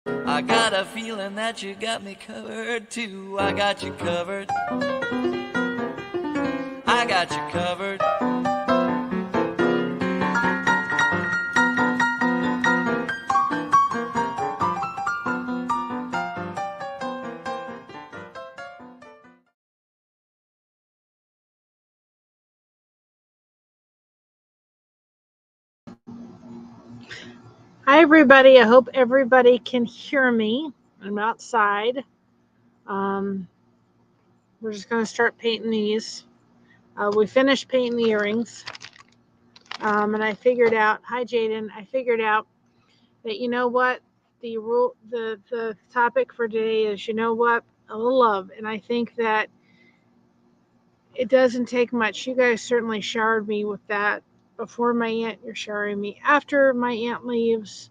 I got a feeling that you got me covered too. I got you covered. I got you covered. Hi, everybody. I hope everybody can hear me. I'm outside. We're just going to start painting these. We finished painting the earrings. And I figured out, hi, Jaden, I figured out that, you know what, the topic for today is, you know what, a little love. And I think that it doesn't take much. You guys certainly showered me with that before my aunt. You're showering me after my aunt leaves.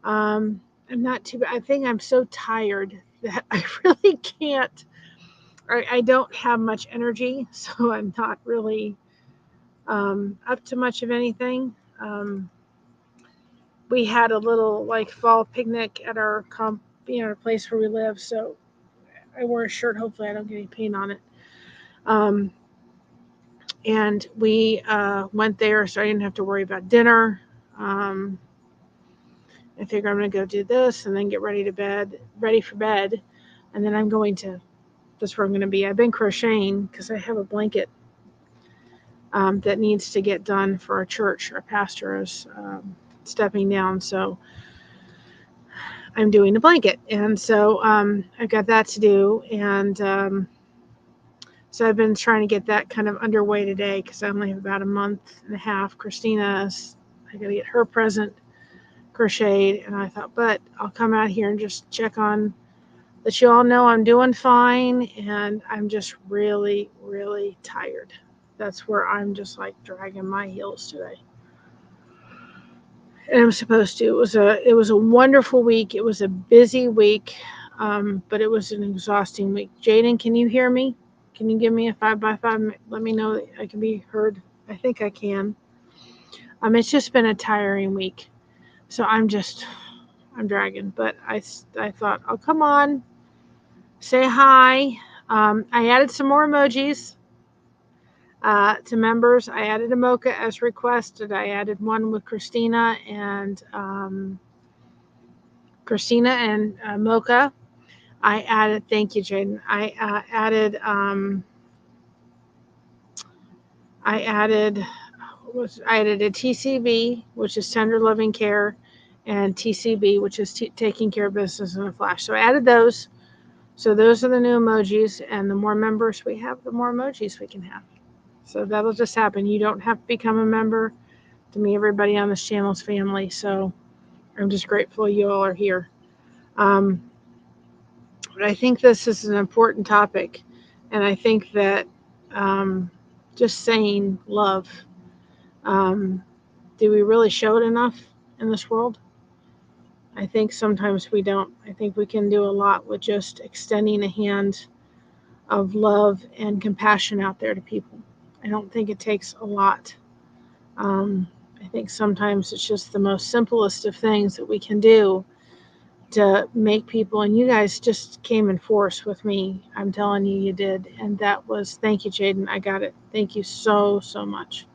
I'm not too bad. I think I'm so tired that I really can't. I don't have much energy, so I'm not really up to much of anything. We had a little like fall picnic at our place where we live, so I wore a shirt. Hopefully, I don't get any paint on it. And we went there, so I didn't have to worry about dinner. I figure I'm going to go do this and then get ready for bed, and then I'm going to. That's where I'm going to be. I've been crocheting because I have a blanket that needs to get done for our church. Our pastor is stepping down, so I'm doing the blanket, and so I've got that to do, and so I've been trying to get that kind of underway today because I only have about a month and a half. I got to get her present crocheted, and I thought, but I'll come out here and just check on that you all know I'm doing fine, and I'm just really, really tired. That's where I'm just like dragging my heels today. And I'm supposed to. It was a wonderful week. It was a busy week, but it was an exhausting week. Jaden, can you hear me? Can you give me a 5x5? Let me know that I can be heard. I think I can. It's just been a tiring week, so I'm dragging. But I thought, oh, come on, say hi. I added some more emojis to members. I added a mocha as requested. I added one with Christina and mocha. I added, thank you, Jaden. I added a TCB, which is tender loving care, and TCB, which is taking care of business in a flash. So I added those. So those are the new emojis, and the more members we have, the more emojis we can have. So that'll just happen. You don't have to become a member. To me, everybody on this channel is family. So I'm just grateful you all are here. But I think this is an important topic, and I think that just saying love, do we really show it enough in this world? I think sometimes we don't. I think we can do a lot with just extending a hand of love and compassion out there to people. I don't think it takes a lot. I think sometimes it's just the most simplest of things that we can do to make people, and you guys just came in force with me. I'm telling you, you did. And that was, thank you, Jaden. I got it. Thank you so, so much.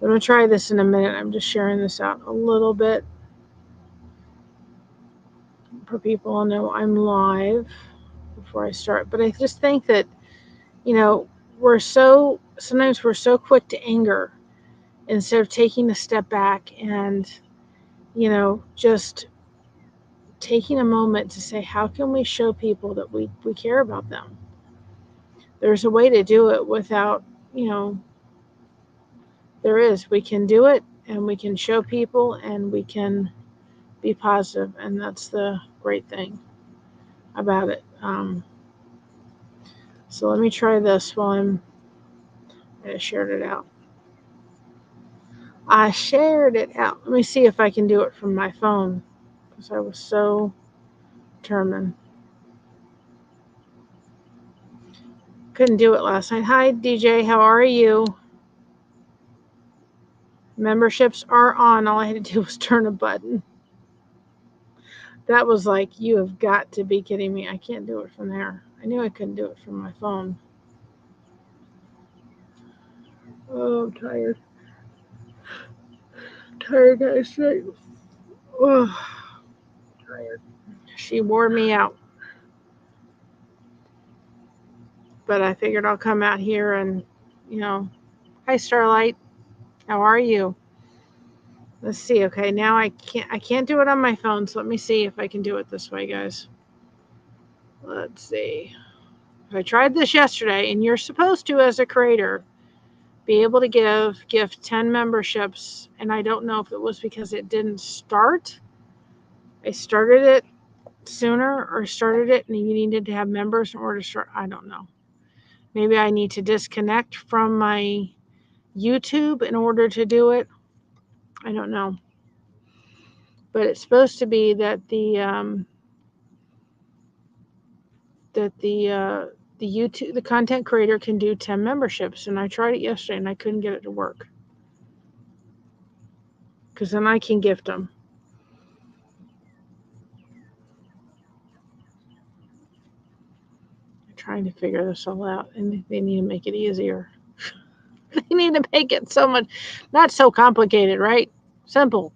I'm going to try this in a minute. I'm just sharing this out a little bit for people to know I'm live before I start. But I just think that, sometimes we're so quick to anger instead of taking a step back and, just taking a moment to say, how can we show people that we care about them? There's a way to do it without, there is. We can do it, and we can show people, and we can be positive, and that's the great thing about it. So let me try this while I shared it out. I shared it out. Let me see if I can do it from my phone, because I was so determined. Couldn't do it last night. Hi, DJ. How are you? Memberships are on. All I had to do was turn a button. That was like, you have got to be kidding me. I can't do it from there. I knew I couldn't do it from my phone. Oh, I'm tired. Tired, guys. Oh, tired. She wore me out. But I figured I'll come out here and, hi Starlight, how are you? Let's see. Okay, now I can't do it on my phone, so let me see if I can do it this way, guys. Let's see. I tried this yesterday, and you're supposed to, as a creator, be able to gift 10 memberships, and I don't know if it was because it didn't start. I started it sooner, or started it and you needed to have members in order to start. I don't know. Maybe I need to disconnect from my YouTube in order to do it. I don't know. But it's supposed to be that the YouTube, the content creator can do 10 memberships, and I tried it yesterday and I couldn't get it to work. Because then I can gift them. I'm trying to figure this all out, and they need to make it easier. They need to make it so much, not so complicated, right? Simple,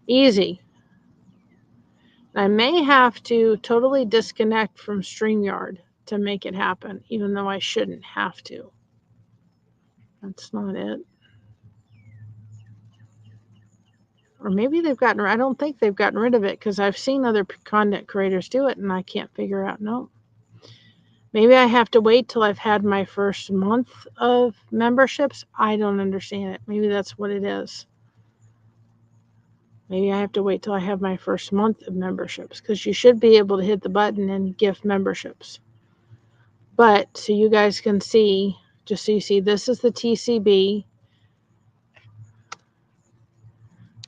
easy. I may have to totally disconnect from StreamYard to make it happen, even though I shouldn't have to. That's not it. Or maybe they've gotten, I don't think they've gotten rid of it, because I've seen other content creators do it and I can't figure out. No. Maybe I have to wait till I've had my first month of memberships. I don't understand it. Maybe that's what it is. Maybe I have to wait till I have my first month of memberships, because you should be able to hit the button and gift memberships. But so you guys can see, just so you see, this is the TCB.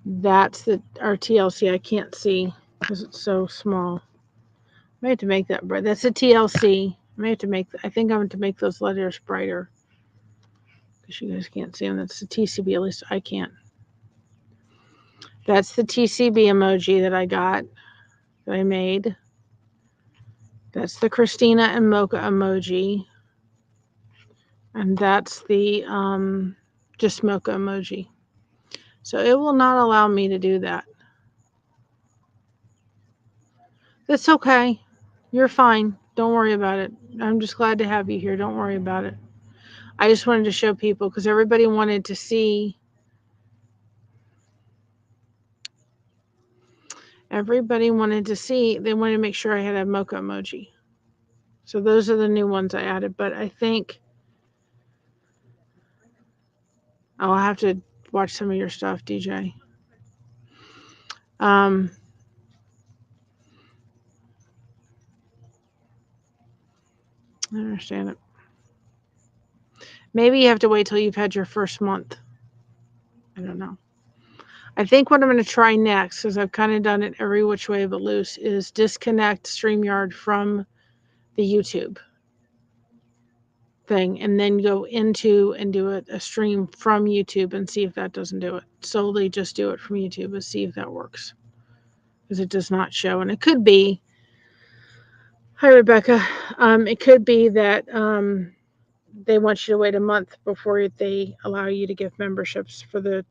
That's our TLC. I can't see because it's so small. I may have to make that bright. That's a TLC. I think I'm going to make those letters brighter, because you guys can't see them. That's the TCB. At least I can't. That's the TCB emoji that I got, that I made. That's the Christina and Mocha emoji. And that's the just Mocha emoji. So it will not allow me to do that. That's okay. You're fine. Don't worry about it. I'm just glad to have you here. Don't worry about it. I just wanted to show people, because everybody wanted to see. They wanted to make sure I had a mocha emoji. So those are the new ones I added. But I think I'll have to watch some of your stuff, DJ. I understand it. Maybe you have to wait till you've had your first month. I don't know. I think what I'm going to try next, because I've kind of done it every which way but loose, is disconnect StreamYard from the YouTube thing, and then go into and do a stream from YouTube and see if that doesn't do it. Solely just do it from YouTube and see if that works. Because it does not show. And it could be, hi Rebecca, it could be that they want you to wait a month before they allow you to give memberships for the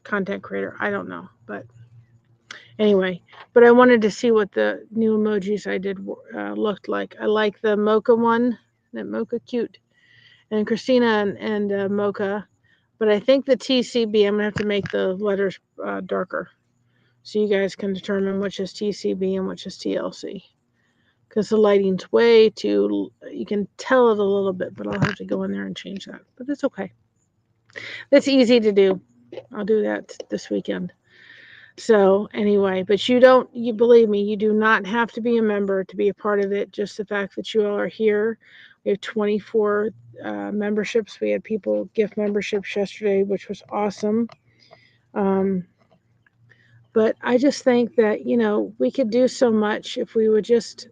content creator. I don't know, but anyway, but I wanted to see what the new emojis I did looked like. I like the mocha one, that mocha cute, and Christina and mocha, but I think the TCB, I'm gonna have to make the letters darker, so you guys can determine which is TCB and which is TLC, because the lighting's way too, you can tell it a little bit, but I'll have to go in there and change that, but it's okay. That's easy to do. I'll do that this weekend. So anyway, but you believe me, you do not have to be a member to be a part of it. Just the fact that you all are here. We have 24 memberships. We had people gift memberships yesterday, which was awesome. But I just think that, we could do so much if we would just,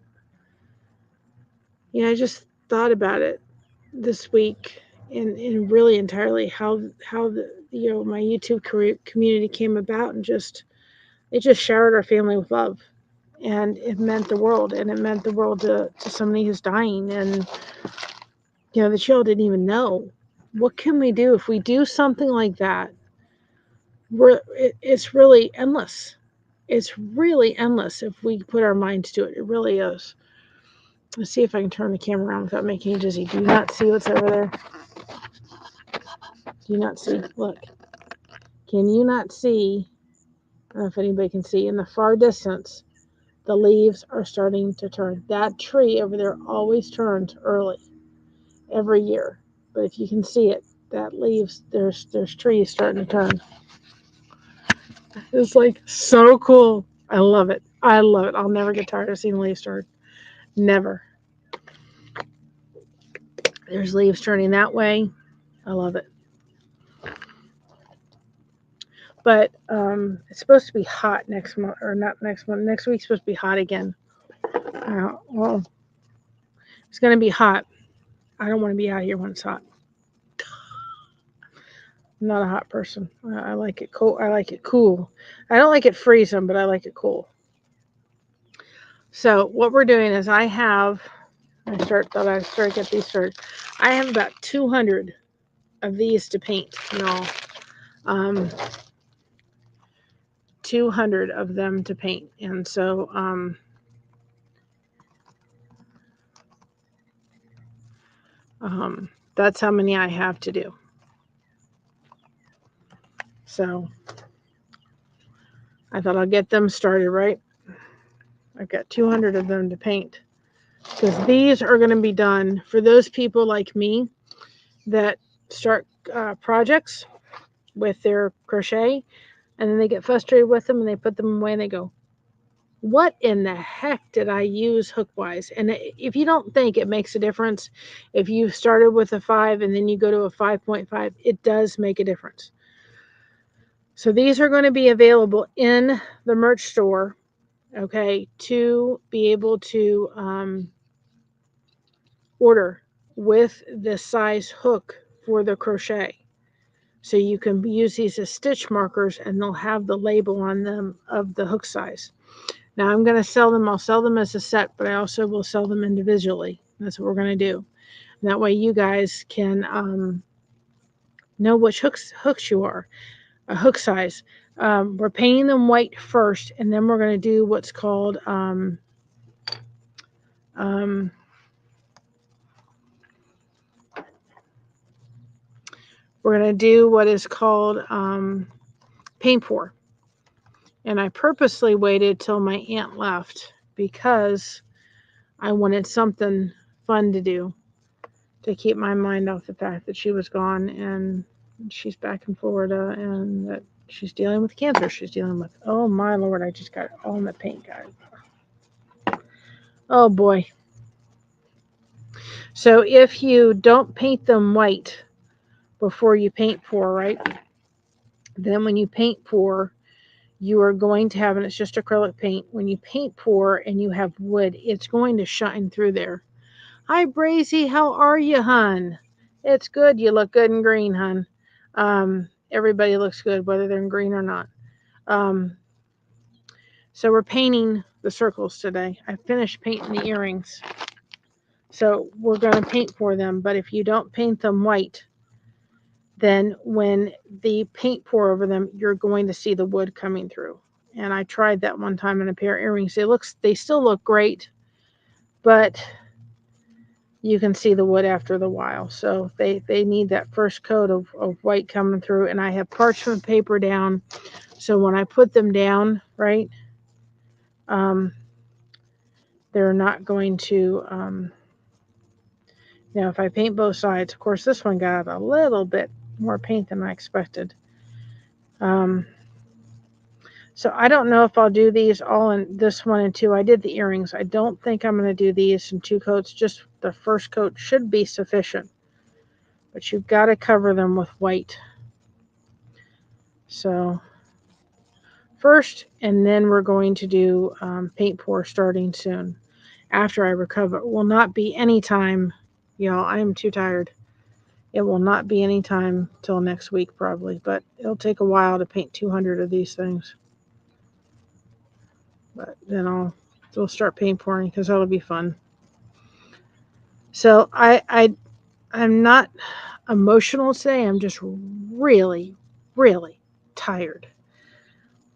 I just thought about it this week, and really entirely how the, my YouTube community came about, and it just showered our family with love. And it meant the world, and it meant the world to somebody who's dying. And, the child didn't even know. What can we do if we do something like that? It's really endless. It's really endless if we put our minds to it. It really is. Let's see if I can turn the camera around without making you dizzy. Do you not see what's over there? Do you not see? Look. Can you not see? I don't know if anybody can see. In the far distance, the leaves are starting to turn. That tree over there always turns early every year. But if you can see it, that leaves, there's trees starting to turn. It's like so cool. I love it. I love it. I'll never get tired of seeing leaves turn. Never. There's leaves turning that way. I love it. But it's supposed to be hot next month, or not next month. Next week's supposed to be hot again. Well, it's going to be hot. I don't want to be out here when it's hot. I'm not a hot person. I like it cold. I like it cool. I don't like it freezing, but I like it cool. So what we're doing is I have get these started. I have about 200 of these to paint, y'all. 200 of them to paint, and so that's how many I have to do. So I thought I'll get them started, right? I've got 200 of them to paint, because these are going to be done for those people like me that start projects with their crochet, and then they get frustrated with them and they put them away and they go, what in the heck did I use hook-wise? And if you don't think it makes a difference, if you started with a 5 and then you go to a 5.5, it does make a difference. So these are going to be available in the merch store, okay, to be able to order with the size hook for the crochet. So you can use these as stitch markers, and they'll have the label on them of the hook size. Now I'm going to sell them. I'll sell them as a set, but I also will sell them individually. That's what we're going to do. And that way you guys can know which hooks you are, a hook size. We're painting them white first, and then we're going to do what's called we're going to do what is called paint pour. And I purposely waited till my aunt left because I wanted something fun to do to keep my mind off the fact that she was gone and she's back in Florida and that she's dealing with cancer. She's dealing with, oh my Lord, I just got all in the paint, guys. Oh boy. So if you don't paint them white before you paint pour, right? Then when you paint pour, you are going to have, and it's just acrylic paint, when you paint pour and you have wood, it's going to shine through there. Hi, Brazy. How are you, hun? It's good. You look good in green, hun. Everybody looks good, whether they're in green or not. So we're painting the circles today. I finished painting the earrings. So we're going to paint pour them. But if you don't paint them white, then when the paint pour over them, you're going to see the wood coming through. And I tried that one time in a pair of earrings. They still look great, but you can see the wood after the while. So they need that first coat of white coming through. And I have parchment paper down. So when I put them down, right, they're not going to, now if I paint both sides, of course this one got a little bit more paint than I expected. So I don't know if I'll do these all in this one and two. I did the earrings. I don't think I'm going to do these in 2 coats. Just the first coat should be sufficient. But you've got to cover them with white. So first, and then we're going to do paint pour starting soon. After I recover. It will not be any time, y'all. I am too tired. It will not be any time till next week probably. But it'll take a while to paint 200 of these things. But then I'll we'll start paint pouring because that'll be fun. So I'm not emotional today. I'm just really, really tired.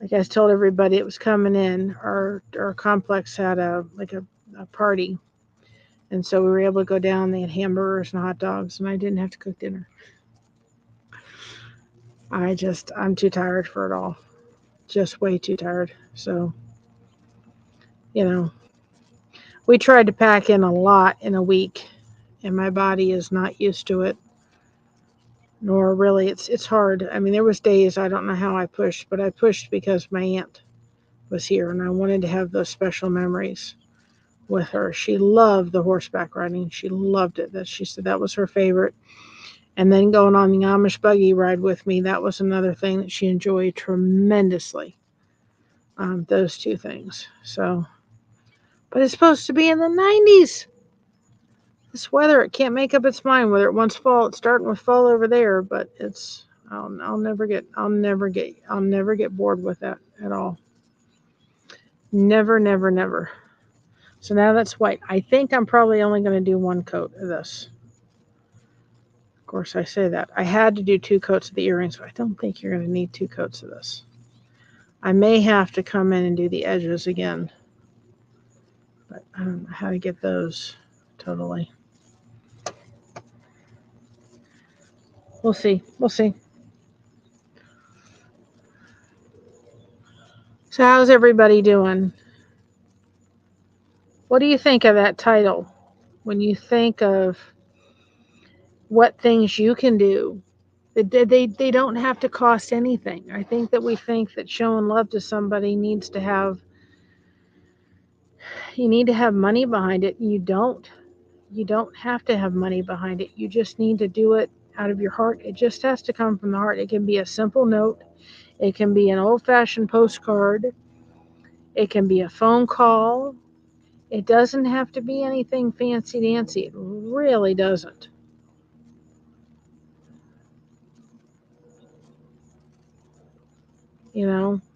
Like I told everybody, it was coming in. Our complex had a party, and so we were able to go down. They had hamburgers and hot dogs, and I didn't have to cook dinner. I'm too tired for it all. Just way too tired. So, we tried to pack in a lot in a week, and my body is not used to it. Nor really, it's hard. I mean, there was days I don't know how I pushed, but I pushed because my aunt was here, and I wanted to have those special memories with her. She loved the horseback riding. She loved it. That she said that was her favorite. And then going on the Amish buggy ride with me, that was another thing that she enjoyed tremendously. Those two things. So, but it's supposed to be in the 90s. This weather, it can't make up its mind whether it wants fall. It's starting with fall over there, but I'll never get bored with that at all. Never, never, never. So now that's white. I think I'm probably only going to do one coat of this. Of course, I say that. I had to do 2 coats of the earrings, but I don't think you're going to need 2 coats of this. I may have to come in and do the edges again, but I don't know how to get those totally. We'll see. We'll see. So how's everybody doing? What do you think of that title? When you think of what things you can do, they don't have to cost anything. I think that we think that showing love to somebody needs to have money behind it. You don't have to have money behind it. You just need to do it out of your heart. It just has to come from the heart. It can be a simple note. It can be an old-fashioned postcard. It can be a phone call. It doesn't have to be anything fancy-dancy. It really doesn't.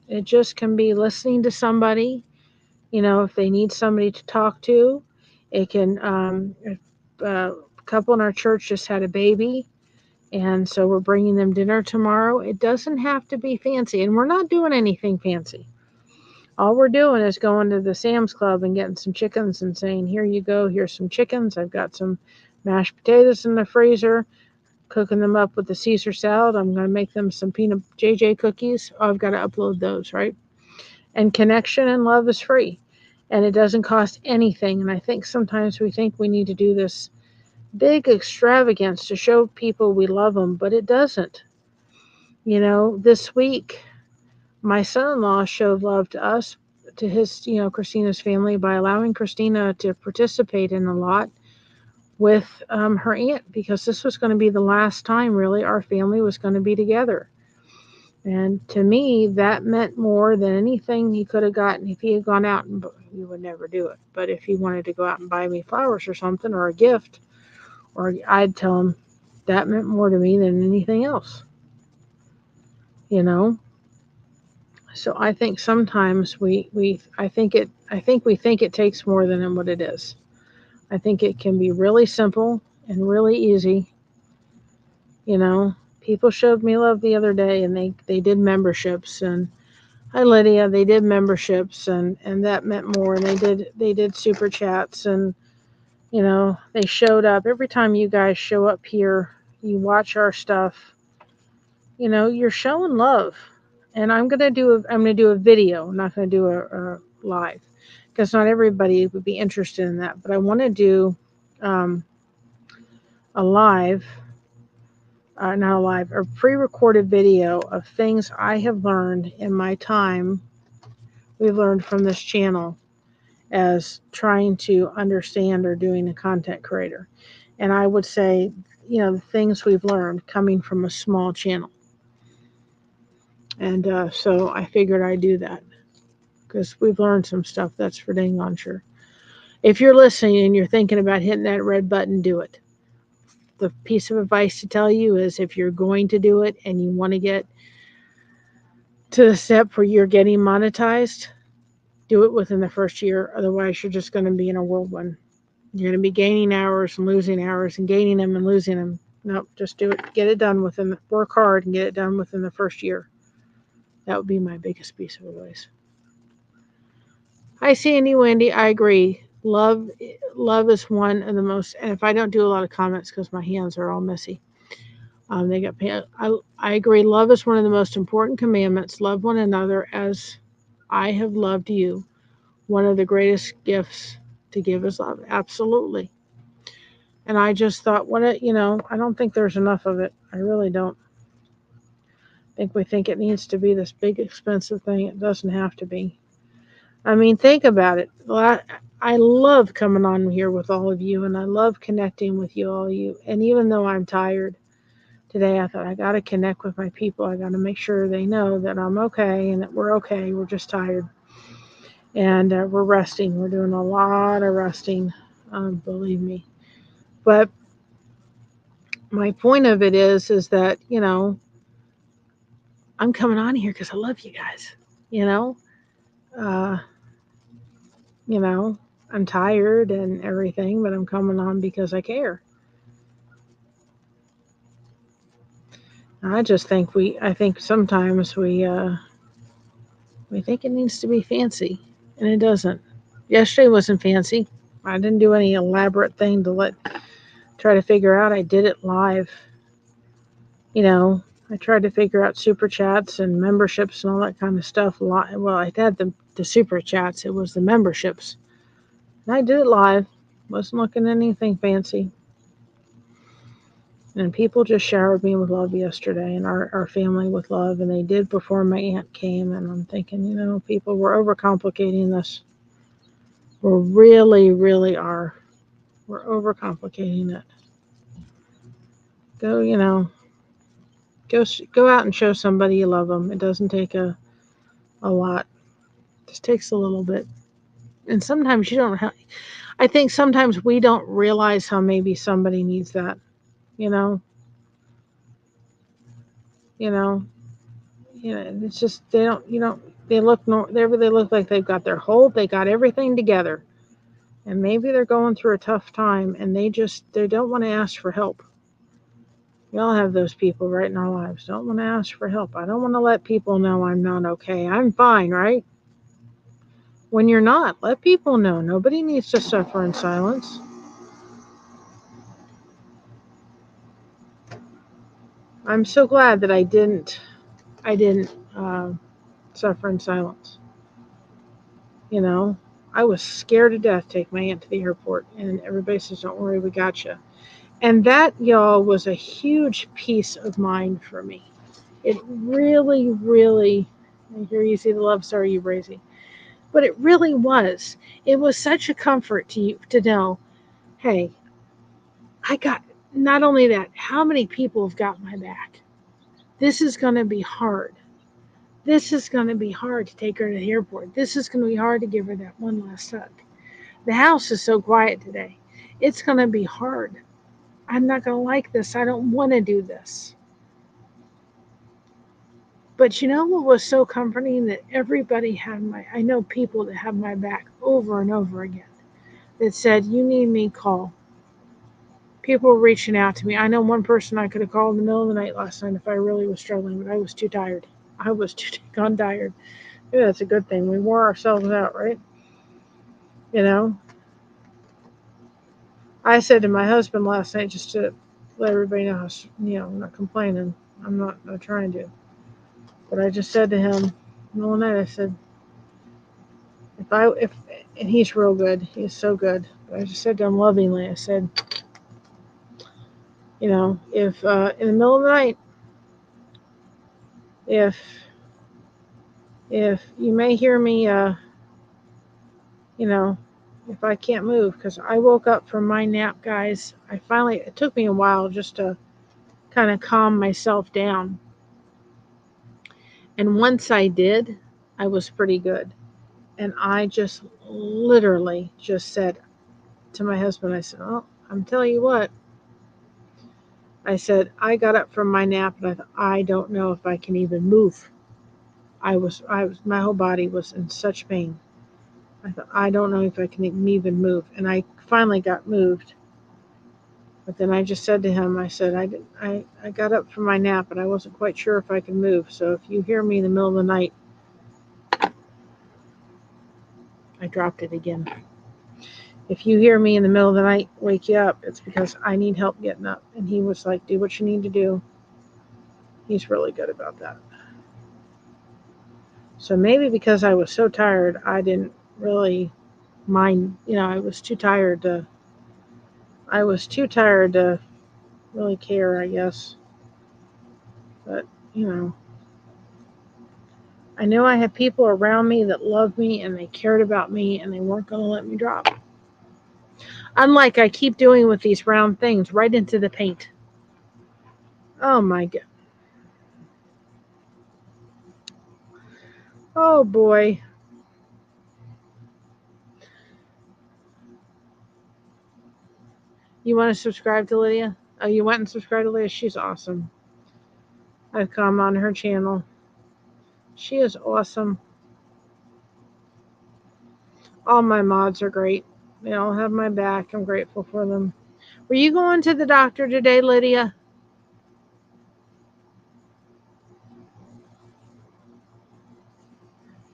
It just can be listening to somebody. If they need somebody to talk to. It can, a couple in our church just had a baby, and so we're bringing them dinner tomorrow. It doesn't have to be fancy, and we're not doing anything fancy. All we're doing is going to the Sam's Club and getting some chickens and saying, here you go, here's some chickens. I've got some mashed potatoes in the freezer, cooking them up with the Caesar salad. I'm going to make them some peanut JJ cookies. Oh, I've got to upload those, right? And connection and love is free. And it doesn't cost anything. And I think sometimes we think we need to do this big extravagance to show people we love them, but it doesn't. This week, my son-in-law showed love to us, to his, Christina's family, by allowing Christina to participate in a lot with her aunt, because this was going to be the last time, really, our family was going to be together. And to me, that meant more than anything he could have gotten if he had gone out, and he would never do it. But if he wanted to go out and buy me flowers or something, or a gift, or I'd tell him that meant more to me than anything else. So I think sometimes we think it takes more than what it is. I think it can be really simple and really easy. People showed me love the other day, and they did memberships, and hi Lydia, they did memberships, and that meant more, and they did super chats, and they showed up. Every time you guys show up here, you watch our stuff, you're showing love. And I'm gonna do a video. I'm not gonna do a live, because not everybody would be interested in that. But I want to do a live, not a live, a pre-recorded video of things I have learned in my time. We've learned from this channel as trying to understand or doing a content creator. And I would say, the things we've learned coming from a small channel. And so I figured I'd do that, because we've learned some stuff, that's for dang on sure. If you're listening and you're thinking about hitting that red button, do it. The piece of advice to tell you is, if you're going to do it and you want to get to the step where you're getting monetized, do it within the first year. Otherwise, you're just going to be in a whirlwind. You're going to be gaining hours and losing hours and gaining them and losing them. Nope, just do it. Get it done work hard and get it done within the first year. That would be my biggest piece of advice. Hi, Sandy, Wendy. I agree. Love is one of the most. And if I don't do a lot of comments because my hands are all messy, they got. I agree. Love is one of the most important commandments. Love one another as I have loved you. One of the greatest gifts to give is love. Absolutely. And I just thought, I don't think there's enough of it. I really don't. I think we think it needs to be this big, expensive thing. It doesn't have to be. I mean, think about it. I love coming on here with all of you, and I love connecting with you all. And even though I'm tired today, I thought I got to connect with my people. I got to make sure they know that I'm okay and that we're okay. We're just tired, and we're resting. We're doing a lot of resting, believe me. But my point of it is that I'm coming on here because I love you guys. You know, uh, I'm tired and everything, but I'm coming on because I care. I just think I think sometimes we think it needs to be fancy, and it doesn't. Yesterday wasn't fancy. I didn't do any elaborate thing to try to figure out. I did it live. I tried to figure out super chats and memberships and all that kind of stuff. Well, I had the super chats. It was the memberships. And I did it live. Wasn't looking at anything fancy. And people just showered me with love yesterday, and our family with love. And they did before my aunt came. And I'm thinking, people were overcomplicating this. We really, really are. We're overcomplicating it. Go out and show somebody you love them. It doesn't take a lot. It just takes a little bit. And sometimes you don't have. I think sometimes we don't realize how maybe somebody needs that. You know. It's just they don't. They look like they've got they got everything together, and maybe they're going through a tough time, and they don't want to ask for help. We all have those people right in our lives. Don't want to ask for help. I don't want to let people know I'm not okay. I'm fine, right? When you're not, let people know. Nobody needs to suffer in silence. I'm so glad that I didn't suffer in silence. I was scared to death to take my aunt to the airport, and everybody says, "Don't worry, we got you." And that, y'all, was a huge peace of mind for me. It really, really, and here you see the love story you raising, but it really was. It was such a comfort to you to know, hey, I got, not only that, how many people have got my back? This is going to be hard. This is going to be hard to take her to the airport. This is going to be hard to give her that one last hug. The house is so quiet today. It's going to be hard. I'm not going to like this. I don't want to do this. But you know what was so comforting? That everybody I know people that have my back over and over again that said, you need me, call. People were reaching out to me. I know one person I could have called in the middle of the night last night if I really was struggling, but I was too tired. I was too gone tired. Maybe that's a good thing. We wore ourselves out, right? I said to my husband last night, just to let everybody know, I'm not complaining. I'm not trying to. But I just said to him, in the middle of the night, I said, and he's real good. He's so good. But I just said to him lovingly, I said, if in the middle of the night, if you may hear me, if I can't move, because I woke up from my nap, guys. It took me a while just to kind of calm myself down. And once I did, I was pretty good. And I just literally just said to my husband, I said, "Oh, I'm telling you what." I said, I got up from my nap and I thought, I don't know if I can even move. My whole body was in such pain. I thought, I don't know if I can even move. And I finally got moved. But then I just said to him, I said, I got up from my nap and I wasn't quite sure if I could move. So if you hear me in the middle of the night, I dropped it again. If you hear me in the middle of the night wake you up, it's because I need help getting up. And he was like, do what you need to do. He's really good about that. So maybe because I was so tired, I didn't really mind. I was too tired to really care, I guess. But, I know I had people around me that loved me and they cared about me and they weren't going to let me drop. Unlike I keep doing with these round things, right into the paint. Oh my God. Oh boy. You want to subscribe to Lydia? Oh, you went and subscribed to Lydia? She's awesome. I've come on her channel. She is awesome. All my mods are great. They all have my back. I'm grateful for them. Were you going to the doctor today, Lydia?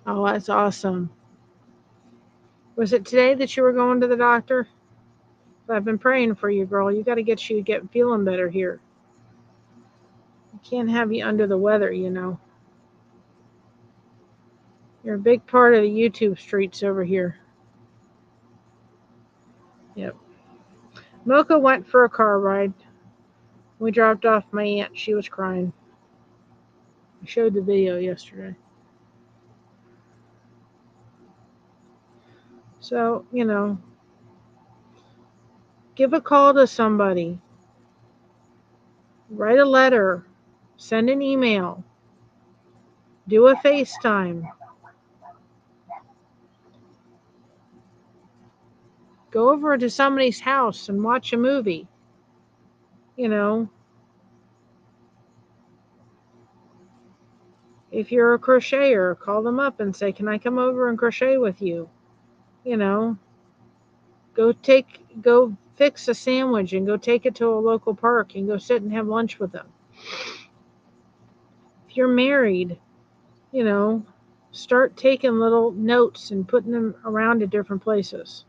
Oh, that's awesome. Was it today that you were going to the doctor? I've been praying for you, girl. You got to get feeling better here. I can't have you under the weather, You're a big part of the YouTube streets over here. Yep. Mocha went for a car ride. We dropped off my aunt. She was crying. I showed the video yesterday. So, give a call to somebody. Write a letter. Send an email. Do a FaceTime. Go over to somebody's house and watch a movie. If you're a crocheter, call them up and say, can I come over and crochet with you? Go fix a sandwich and go take it to a local park and go sit and have lunch with them. If you're married, start taking little notes and putting them around at different places.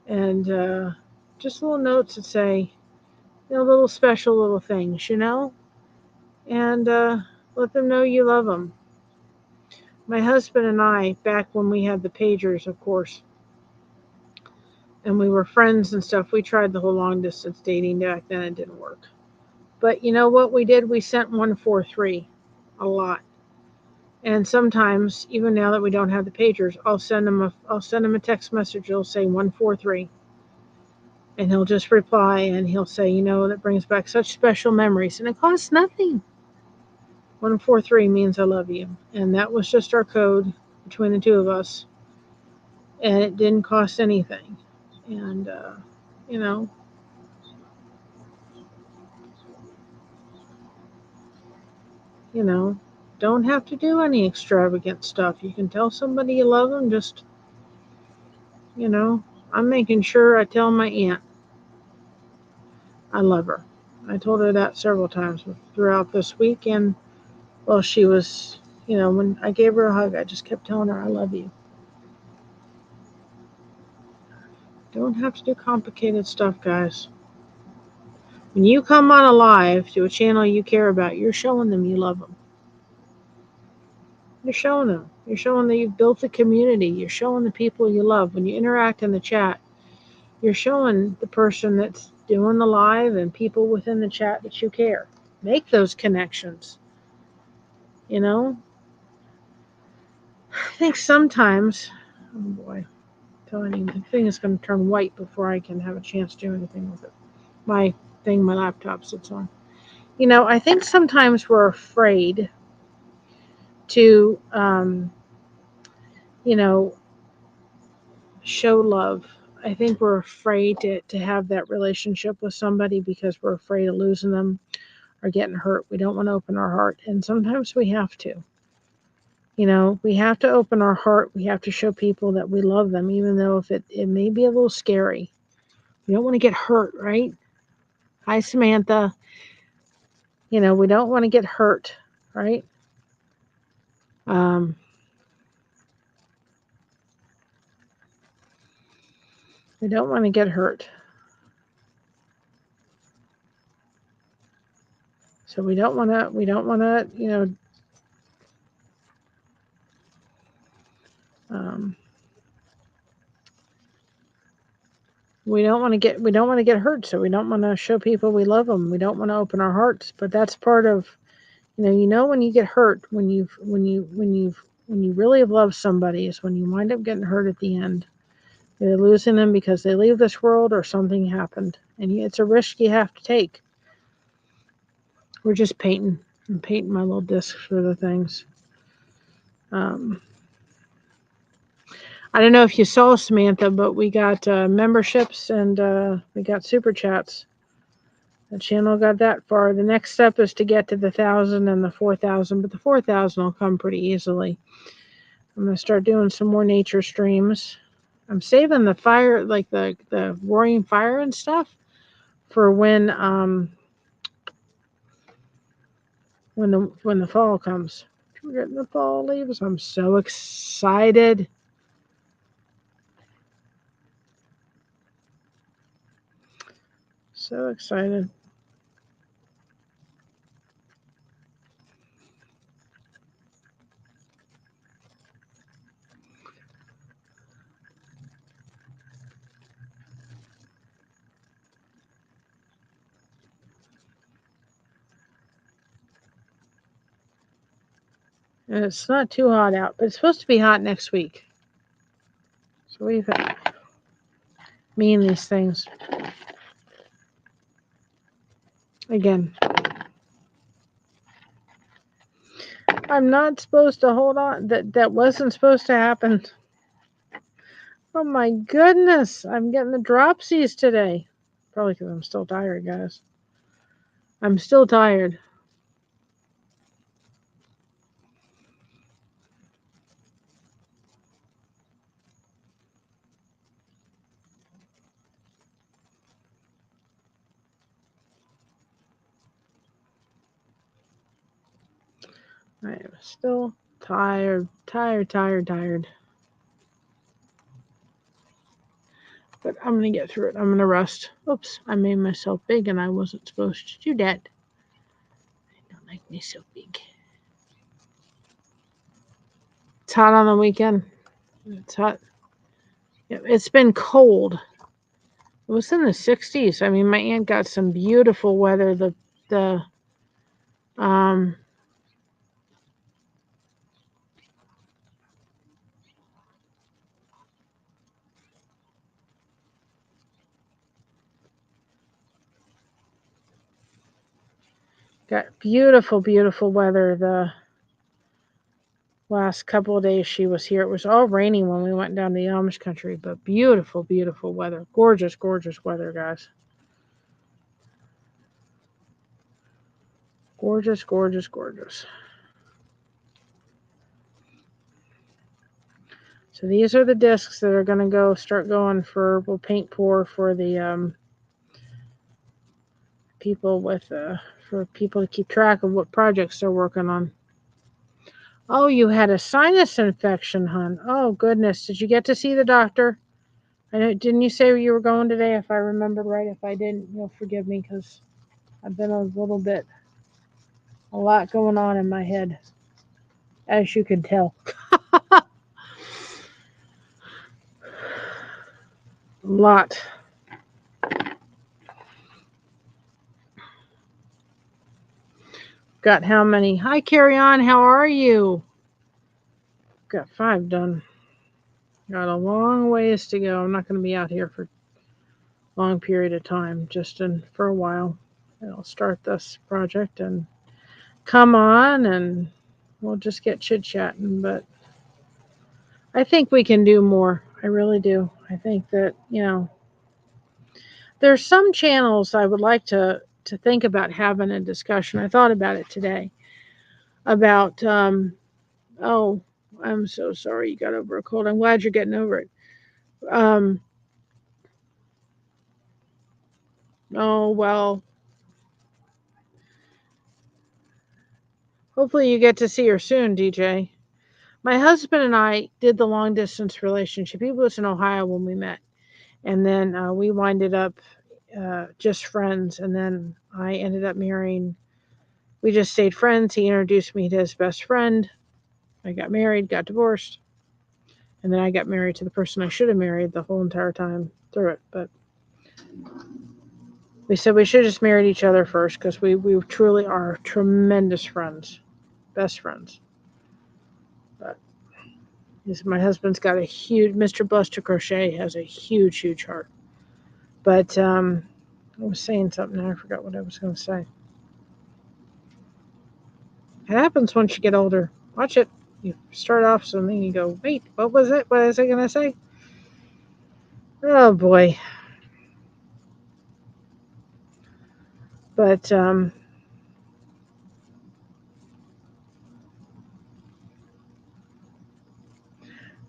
And just little notes that say, little special little things, and let them know you love them. My husband and I, back when we had the pagers, of course, and we were friends and stuff, we tried the whole long distance dating back then. It didn't work. But you know what we did? We sent 143 a lot. And sometimes, even now that we don't have the pagers, I'll send him a text message. It'll say 143. And he'll just reply and he'll say, that brings back such special memories. And it costs nothing. 143 means I love you. And that was just our code between the two of us. And it didn't cost anything. And, don't have to do any extravagant stuff. You can tell somebody you love them. Just, I'm making sure I tell my aunt I love her. I told her that several times throughout this week. And while she was, when I gave her a hug, I just kept telling her I love you. Don't have to do complicated stuff, guys. When you come on a live to a channel you care about, you're showing them you love them. You're showing them. You're showing that you've built a community. You're showing the people you love. When you interact in the chat, you're showing the person that's doing the live and people within the chat that you care. Make those connections. I think sometimes, oh boy, the thing is going to turn white before I can have a chance to do anything with it. My laptop sits on. I think sometimes we're afraid to, show love. I think we're afraid to have that relationship with somebody because we're afraid of losing them or getting hurt. We don't want to open our heart. And sometimes we have to. You know, we have to open our heart. We have to show people that we love them, even though if it may be a little scary. We don't want to get hurt, right? Hi, Samantha. You know, we don't want to get hurt, right? Um, we don't want to get hurt. So we don't want to, you know, um, we don't want to get hurt. So we don't want to show people we love them. We don't want to open our hearts. But that's part of, you know, when you get hurt, when you really have loved somebody, is when you wind up getting hurt at the end. Either losing them because they leave this world or something happened, and it's a risk you have to take. We're just painting. I'm painting my little discs for the things. I don't know if you saw, Samantha, but we got memberships and we got super chats. The channel got that far. The next step is to get to the 1,000 and the 4,000, but the 4,000 will come pretty easily. I'm gonna start doing some more nature streams. I'm saving the fire, like the roaring fire and stuff, for when the fall comes. We're getting the fall leaves. I'm so excited. So excited. And it's not too hot out, but it's supposed to be hot next week. So we've mean these things. Again, I'm not supposed to hold on. That wasn't supposed to happen. Oh my goodness, I'm getting the dropsies today. Probably because I'm still tired, guys. I'm still tired. I am still tired. But I'm going to get through it. I'm going to rest. Oops, I made myself big and I wasn't supposed to do that. I don't like me so big. It's hot on the weekend. It's hot. It's been cold. It was in the 60s. I mean, my aunt got some beautiful weather. The um got beautiful weather the last couple of days she was here. It was all rainy when we went down to the Amish country, but beautiful weather. Gorgeous weather, guys. Gorgeous. So these are the discs that are going to start going for, we'll paint pour for the people for people to keep track of what projects they're working on. Oh, you had a sinus infection, hon. Oh, goodness. Did you get to see the doctor? I know, didn't you say you were going today? If I remembered right. If I didn't, you'll forgive me because I've been a lot going on in my head, as you can tell. A lot. Got how many? Hi, Carry On. How are you? Got 5 done. Got a long ways to go. I'm not going to be out here for a long period of time, just for a while. I'll start this project and come on and we'll just get chit-chatting. But I think we can do more. I really do. I think that, there's some channels I would like to think about having a discussion. I thought about it today about Oh, I'm so sorry you got over a cold. I'm glad you're getting over it. Um, oh, well, hopefully you get to see her soon, DJ. My husband and I did the long distance relationship. He was in Ohio when we met. And then we winded up just friends. And then I ended up marrying. We just stayed friends. He introduced me to his best friend. I got married, got divorced. And then I got married to the person I should have married the whole entire time through it. But we said we should have just married each other first because we truly are tremendous friends, best friends. But my husband's got a huge, Mr. Blessed to Crochet has a huge, huge heart. But I was saying something and I forgot what I was going to say. It happens once you get older. Watch it. You start off something, you go, wait, what was it? What was I going to say? Oh boy. But I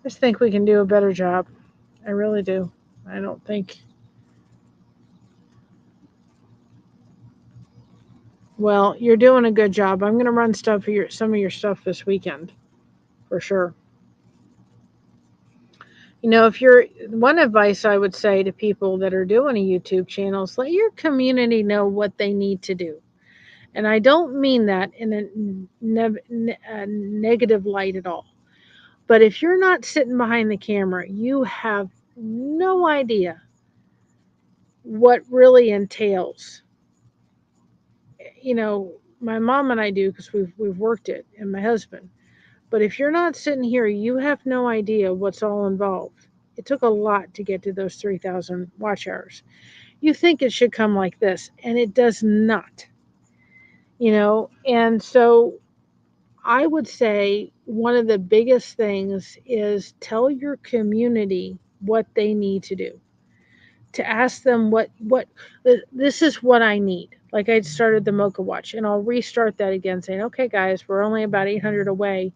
just think we can do a better job. I really do. I don't think. Well, you're doing a good job. I'm going to run stuff for some of your stuff this weekend for sure. You know, if you're one advice I would say to people that are doing a YouTube channel is let your community know what they need to do. And I don't mean that in a negative light at all. But if you're not sitting behind the camera, you have no idea what really entails. You know, my mom and I do because we've worked it, and my husband. But if you're not sitting here, you have no idea what's all involved. It took a lot to get to those 3,000 watch hours. You think it should come like this, and it does not. You know, and so I would say one of the biggest things is tell your community what they need to do. To ask them what this is what I need. Like I started the Mocha Watch, and I'll restart that again, saying, "Okay, guys, we're only about 800 away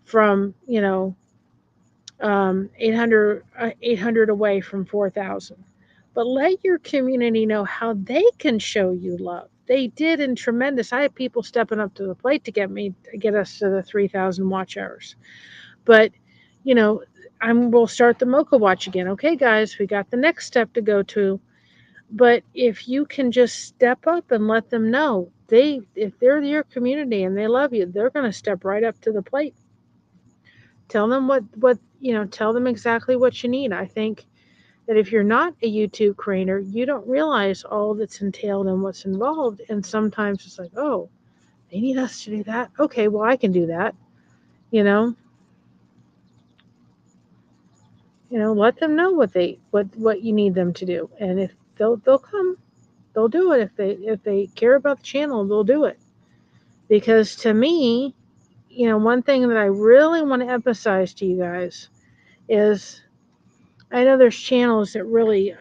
from 800 away from 4,000." But let your community know how they can show you love. They did in tremendous. I had people stepping up to the plate to get us to the 3,000 watch hours. But you know, we'll start the Mocha Watch again. Okay, guys, we got the next step to go to. But if you can just step up and let them know, if they're your community and they love you, they're going to step right up to the plate. Tell them tell them exactly what you need. I think that if you're not a YouTube creator, you don't realize all that's entailed and what's involved. And sometimes it's like, oh, they need us to do that. Okay, well, I can do that. You know, let them know what you need them to do, and if they'll come, they'll do it. If they care about the channel, they'll do it. Because to me, one thing that I really want to emphasize to you guys is I know there's channels that really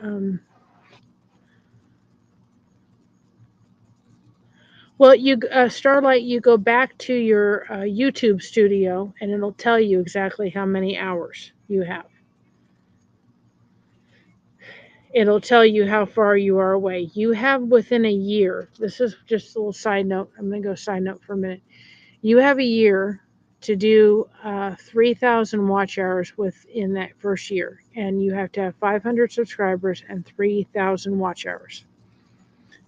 well, Starlight, you go back to your YouTube studio and it'll tell you exactly how many hours you have. It'll tell you how far you are away. You have within a year. This is just a little side note. I'm going to go side note for a minute. You have a year to do 3,000 watch hours within that first year, and you have to have 500 subscribers and 3,000 watch hours.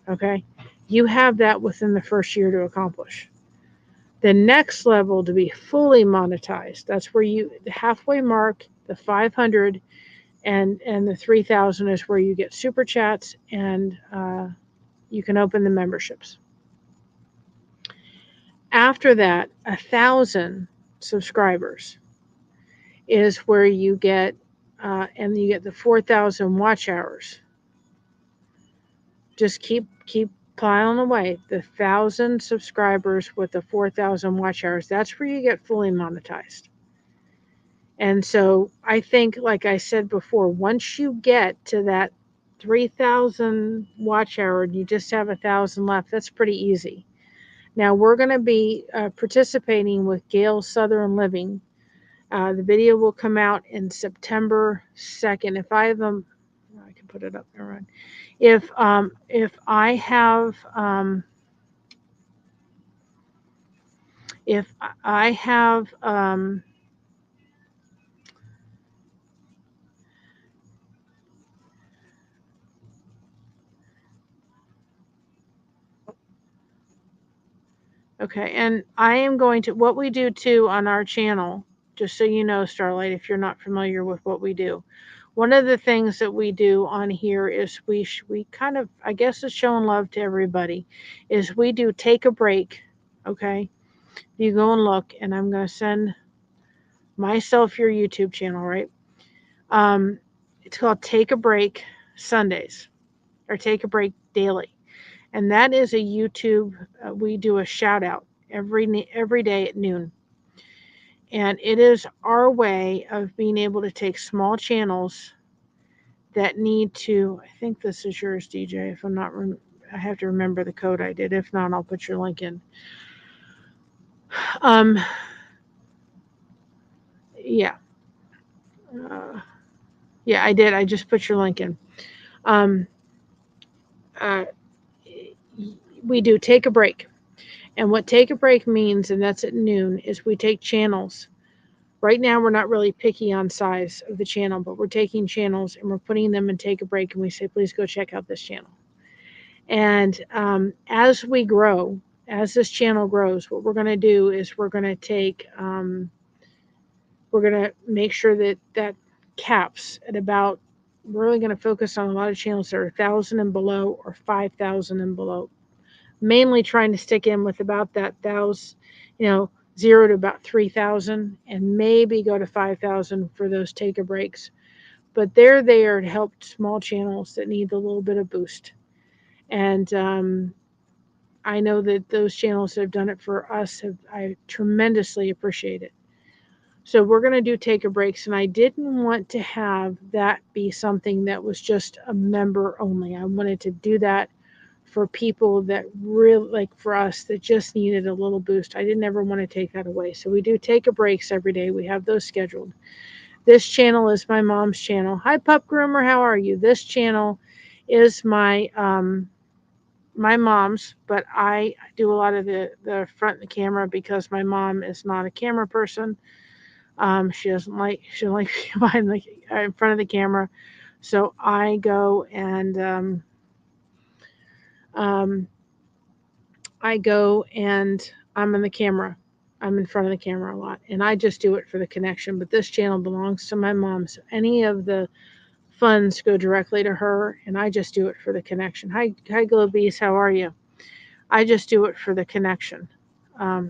Okay, you have that within the first year to accomplish. The next level to be fully monetized, that's where the halfway mark, the 500 and the 3,000 is where you get super chats and you can open the memberships. After that, 1,000 subscribers is where you get, and you get the 4,000 watch hours. Just keep piling away. The 1,000 subscribers with the 4,000 watch hours. That's where you get fully monetized. And so I think, like I said before, once you get to that 3,000 watch hour and you just have 1,000 left, that's pretty easy. Now we're going to be participating with Gail Southern Living. The video will come out in September 2nd. If I have them, I can put it up there. If I have if I have okay, and I am going to, what we do too on our channel, just so you know, Starlight, if you're not familiar with what we do. One of the things that we do on here is we kind of, I guess it's showing love to everybody, is we do take a break, okay? You go and look, and I'm going to send myself your YouTube channel, right? It's called Take a Break Sundays, or Take a Break Daily. And that is a YouTube, we do a shout out every day at noon. And it is our way of being able to take small channels that need to, I think this is yours, DJ, if I'm not, I have to remember the code I did. If not, I'll put your link in. Yeah. Yeah, I did. I just put your link in. We do take a break. And what take a break means, and that's at noon, is we take channels. Right now, we're not really picky on size of the channel, but we're taking channels and we're putting them in take a break, and we say, please go check out this channel. And as we grow, as this channel grows, what we're going to do is we're going to take, we're going to make sure that caps at about, we're really going to focus on a lot of channels that are 1,000 and below or 5,000 and below. Mainly trying to stick in with about that 1,000, 0 to about 3,000, and maybe go to 5,000 for those take a breaks. But they're there to help small channels that need a little bit of boost. And I know that those channels that have done it for us, I tremendously appreciate it. So we're going to do take a breaks, and I didn't want to have that be something that was just a member only. I wanted to do that for people that really, like for us, that just needed a little boost. I didn't ever want to take that away. So we do take a breaks every day. We have those scheduled. This channel is my mom's channel. Hi, Pup Groomer. How are you? This channel is my my mom's, but I do a lot of the front of the camera because my mom is not a camera person. She doesn't like behind in front of the camera. So I go and I'm in the camera. I'm in front of the camera a lot, and I just do it for the connection. But this channel belongs to my mom, so any of the funds go directly to her, and I just do it for the connection. Hi, Globees, how are you? I just do it for the connection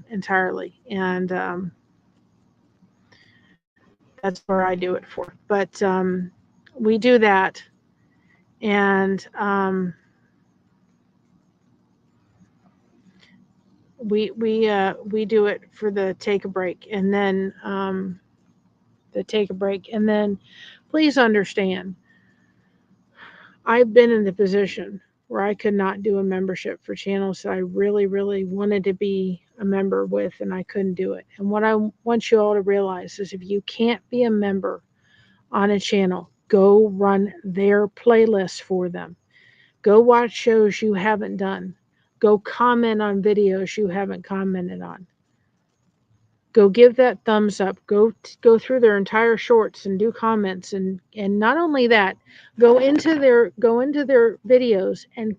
entirely, and that's where I do it for. But we do that, and we do it for the take a break, and then the take a break, and then please understand, I've been in the position where I could not do a membership for channels that I really, really wanted to be a member with, and I couldn't do it. And what I want you all to realize is if you can't be a member on a channel, go run their playlists for them. Go watch shows you haven't done. Go comment on videos you haven't commented on. Go give that thumbs up. Go through their entire shorts and do comments, and not only that, go into their videos and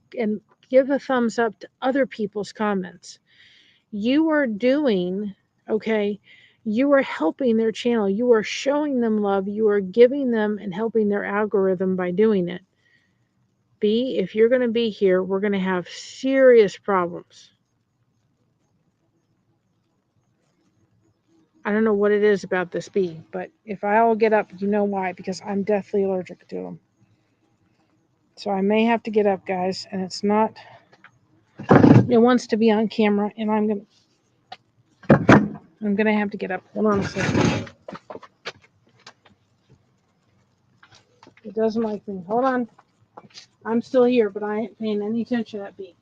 give a thumbs up to other people's comments. You are doing, okay, you are helping their channel. You are showing them love. You are giving them and helping their algorithm by doing it. B, if you're going to be here, we're going to have serious problems. I don't know what it is about this bee, but if I all get up, you know why, because I'm deathly allergic to them. So I may have to get up, guys, and it's not, it wants to be on camera, and I'm gonna have to get up. Hold on a second. It doesn't like me. Hold on. I'm still here, but I ain't paying any attention to that bee.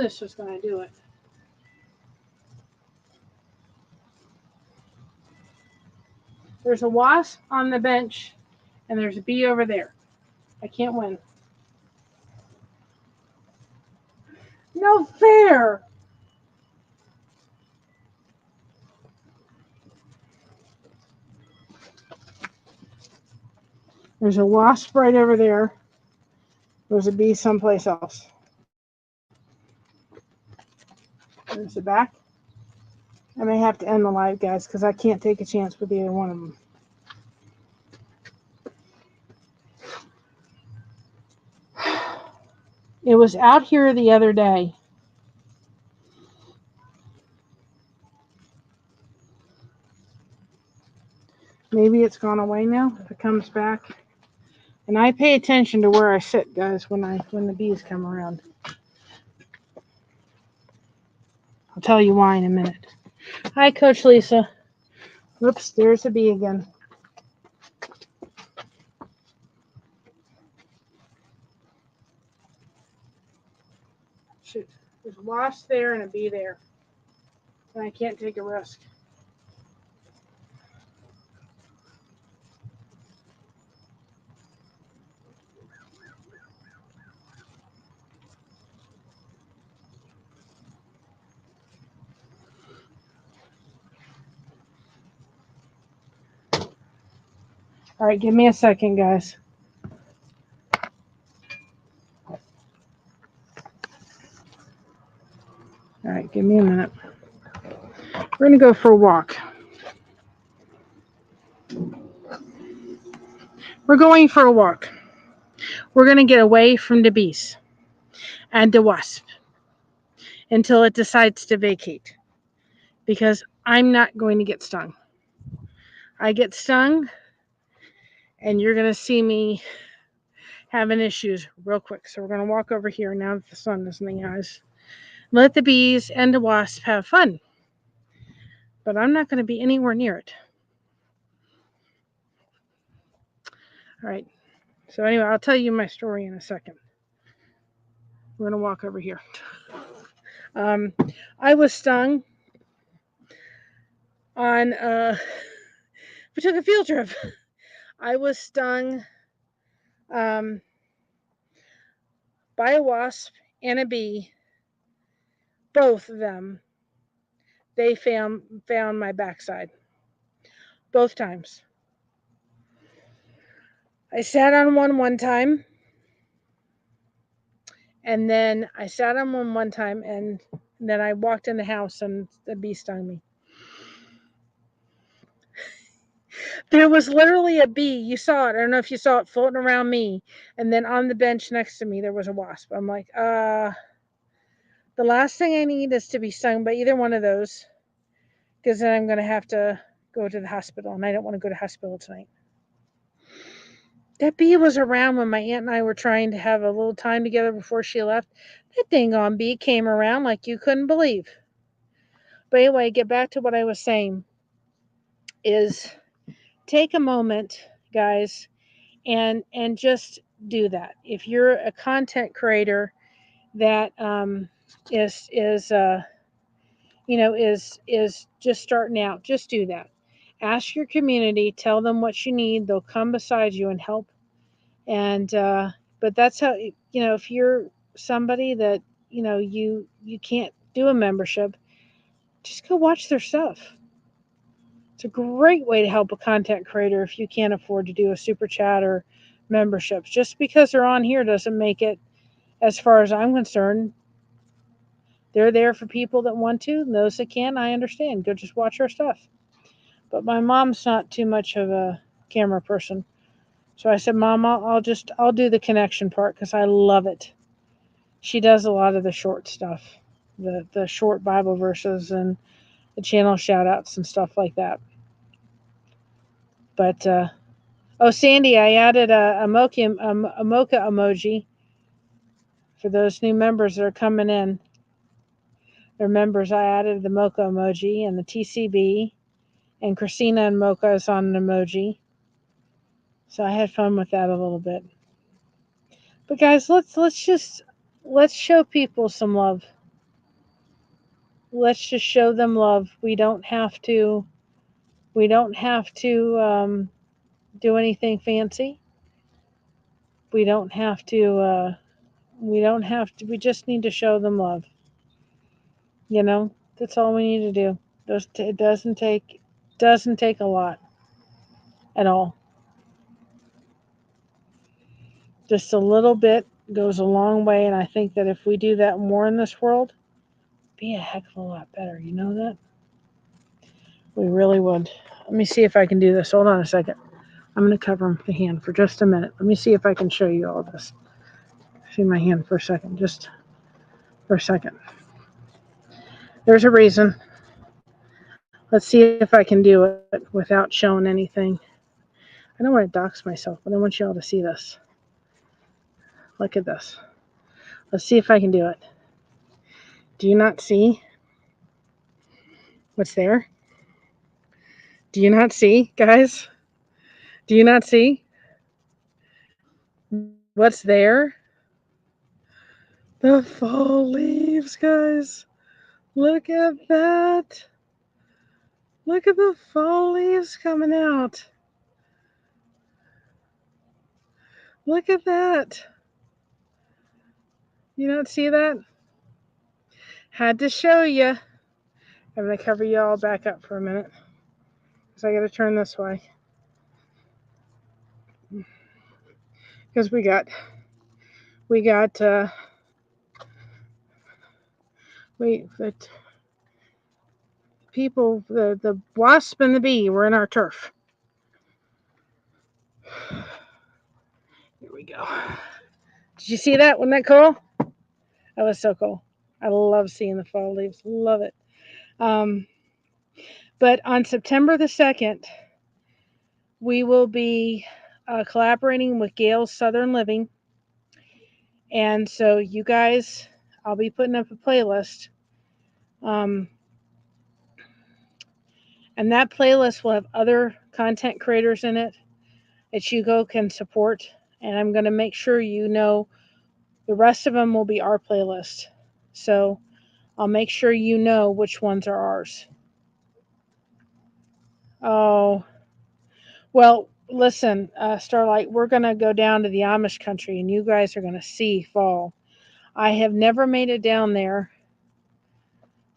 knew this was going to do it. There's a wasp on the bench, and there's a bee over there. I can't win. No fair! There's a wasp right over there. There's a bee someplace else. There's the back. I may have to end the live, guys, because I can't take a chance with either one of them. It was out here the other day. Maybe it's gone away now if it comes back. And I pay attention to where I sit, guys, when the bees come around. I'll tell you why in a minute. Hi, Coach Lisa. Whoops, there's a bee again. Shoot, there's a wasp there and a bee there. And I can't take a risk. All right, give me a second, guys. All right, give me a minute. We're going to go for a walk. We're going for a walk. We're going to get away from the bees and the wasp until it decides to vacate. Because I'm not going to get stung. I get stung, and you're going to see me having issues real quick. So we're going to walk over here now that the sun is in the eyes. Let the bees and the wasp have fun. But I'm not going to be anywhere near it. All right. So anyway, I'll tell you my story in a second. We're going to walk over here. I was stung on, we took a field trip. I was stung by a wasp and a bee. Both of them, they found my backside. Both times. I sat on one time, and then I sat on one time, and then I walked in the house, and the bee stung me. There was literally a bee. You saw it. I don't know if you saw it floating around me, and then on the bench next to me, there was a wasp. I'm like, the last thing I need is to be stung by either one of those, because then I'm going to have to go to the hospital, and I don't want to go to the hospital tonight. That bee was around when my aunt and I were trying to have a little time together before she left. That dang on bee came around like you couldn't believe. But anyway, get back to what I was saying is take a moment, guys, and just do that. If you're a content creator that is just starting out, just do that. Ask your community, tell them what you need. They'll come beside you and help. And but that's how, if you're somebody that you can't do a membership, just go watch their stuff. It's a great way to help a content creator if you can't afford to do a super chat or memberships. Just because they're on here doesn't make it, as far as I'm concerned. They're there for people that want to, and those that can, I understand. Go just watch our stuff. But my mom's not too much of a camera person. So I said, Mom, I'll do the connection part because I love it. She does a lot of the short stuff, the short Bible verses and the channel shout outs and stuff like that. But, Sandy, I added a mocha emoji for those new members that are coming in. They're members. I added the mocha emoji and the TCB, and Christina and Mocha is on an emoji. So I had fun with that a little bit. But guys, let's show people some love. let's just show them love. We don't have to do anything fancy. We don't have to we just need to show them love. You know, that's all we need to do. It doesn't take a lot at all. Just a little bit goes a long way, and I think that if we do that more in this world, it'd be a heck of a lot better. You know that? We really would. Let me see if I can do this. Hold on a second. I'm going to cover the hand for just a minute. Let me see if I can show you all this. See my hand for a second, just for a second. There's a reason. Let's see if I can do it without showing anything. I don't want to dox myself, but I want you all to see this. Look at this. Let's see if I can do it. Do you not see what's there? Do you not see, guys? Do you not see what's there? The fall leaves, guys. Look at that. Look at the fall leaves coming out. Look at that. You not see that? Had to show you. I'm going to cover you all back up for a minute. Because I got to turn this way. Because we got but people, the wasp and the bee were in our turf. Here we go. Did you see that? Wasn't that cool? That was so cool. I love seeing the fall leaves. Love it. But on September the 2nd, we will be collaborating with Gail's Southern Living. And so you guys, I'll be putting up a playlist. And that playlist will have other content creators in it that you can support. And I'm going to make sure you know the rest of them will be our playlist. So I'll make sure you know which ones are ours. Oh, well, listen, Starlight, we're going to go down to the Amish country and you guys are going to see fall. I have never made it down there.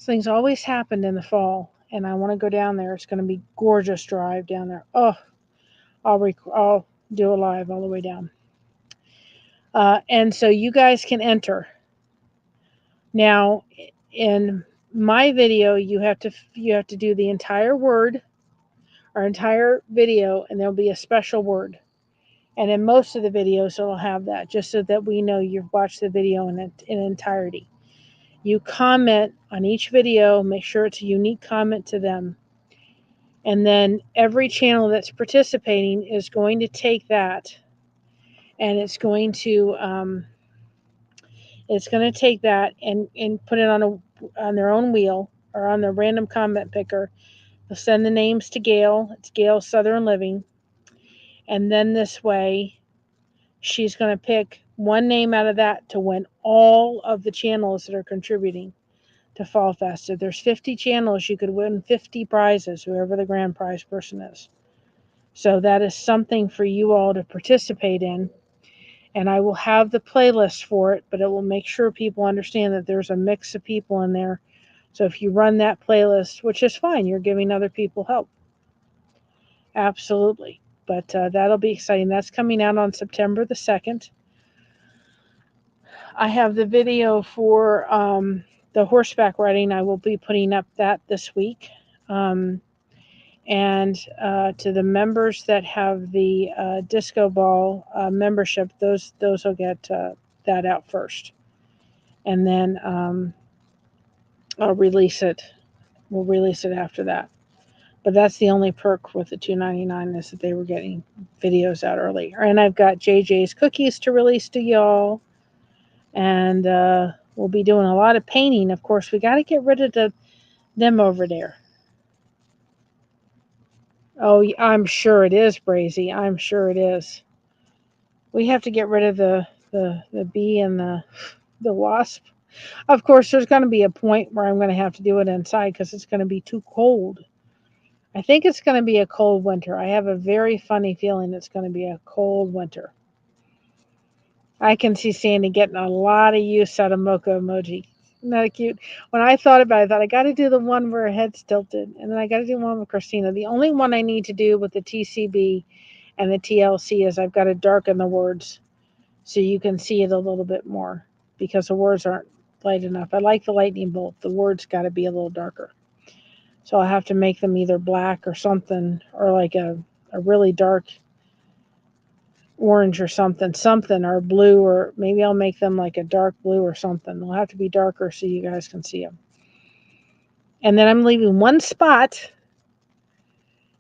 Things always happened in the fall, and I want to go down there. It's going to be gorgeous drive down there. Oh, I'll do a live all the way down. And so you guys can enter. Now, in my video, you have to do the entire word or entire video, and there'll be a special word. And in most of the videos, it'll have that, just so that we know you've watched the video in entirety. You comment on each video, make sure it's a unique comment to them. And then every channel that's participating is going to take that and it's going to take that and put it on their own wheel or on the random comment picker. They'll send the names to Gail. It's Gail Southern Living. And then this way, she's going to pick one name out of that to win all of the channels that are contributing to Fall Fest. If there's 50 channels, you could win 50 prizes, whoever the grand prize person is. So that is something for you all to participate in. And I will have the playlist for it, but it will make sure people understand that there's a mix of people in there. So if you run that playlist, which is fine, you're giving other people help. Absolutely. But that'll be exciting. That's coming out on September the 2nd. I have the video for the horseback riding. I will be putting up that this week. And to the members that have the Disco Ball membership, those will get that out first. And then I'll release it. We'll release it after that. But that's the only perk with the $2.99 is that they were getting videos out early. And I've got JJ's cookies to release to y'all. And we'll be doing a lot of painting. Of course, we got to get rid of them over there. Oh, I'm sure it is, Brazy. I'm sure it is. We have to get rid of the bee and the wasp. Of course, there's going to be a point where I'm going to have to do it inside because it's going to be too cold. I think it's going to be a cold winter. I have a very funny feeling it's going to be a cold winter. I can see Sandy getting a lot of use out of mocha emoji. Isn't that cute? When I thought about it, I thought I got to do the one where her head's tilted, and then I got to do one with Christina. The only one I need to do with the TCB and the TLC is I've got to darken the words so you can see it a little bit more because the words aren't light enough. I like the lightning bolt. The words got to be a little darker. So I'll have to make them either black or something, or like a really dark orange or something, or blue, or maybe I'll make them like a dark blue or something. They'll have to be darker so you guys can see them. And then I'm leaving one spot.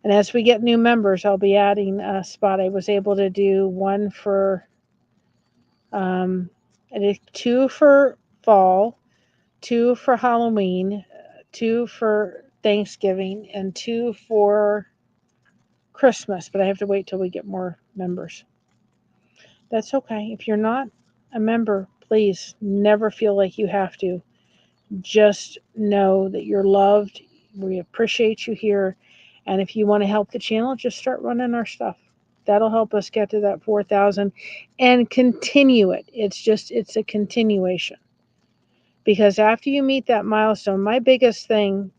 And as we get new members, I'll be adding a spot. I was able to do one for, I did 2 for fall, 2 for Halloween, 2 for Thanksgiving, and 2 for Christmas. But I have to wait till we get more members. That's okay. If you're not a member, please never feel like you have to. Just know that you're loved. We appreciate you here. And if you want to help the channel, just start running our stuff. That'll help us get to that 4,000 and continue it. It's a continuation. Because after you meet that milestone, my biggest thing,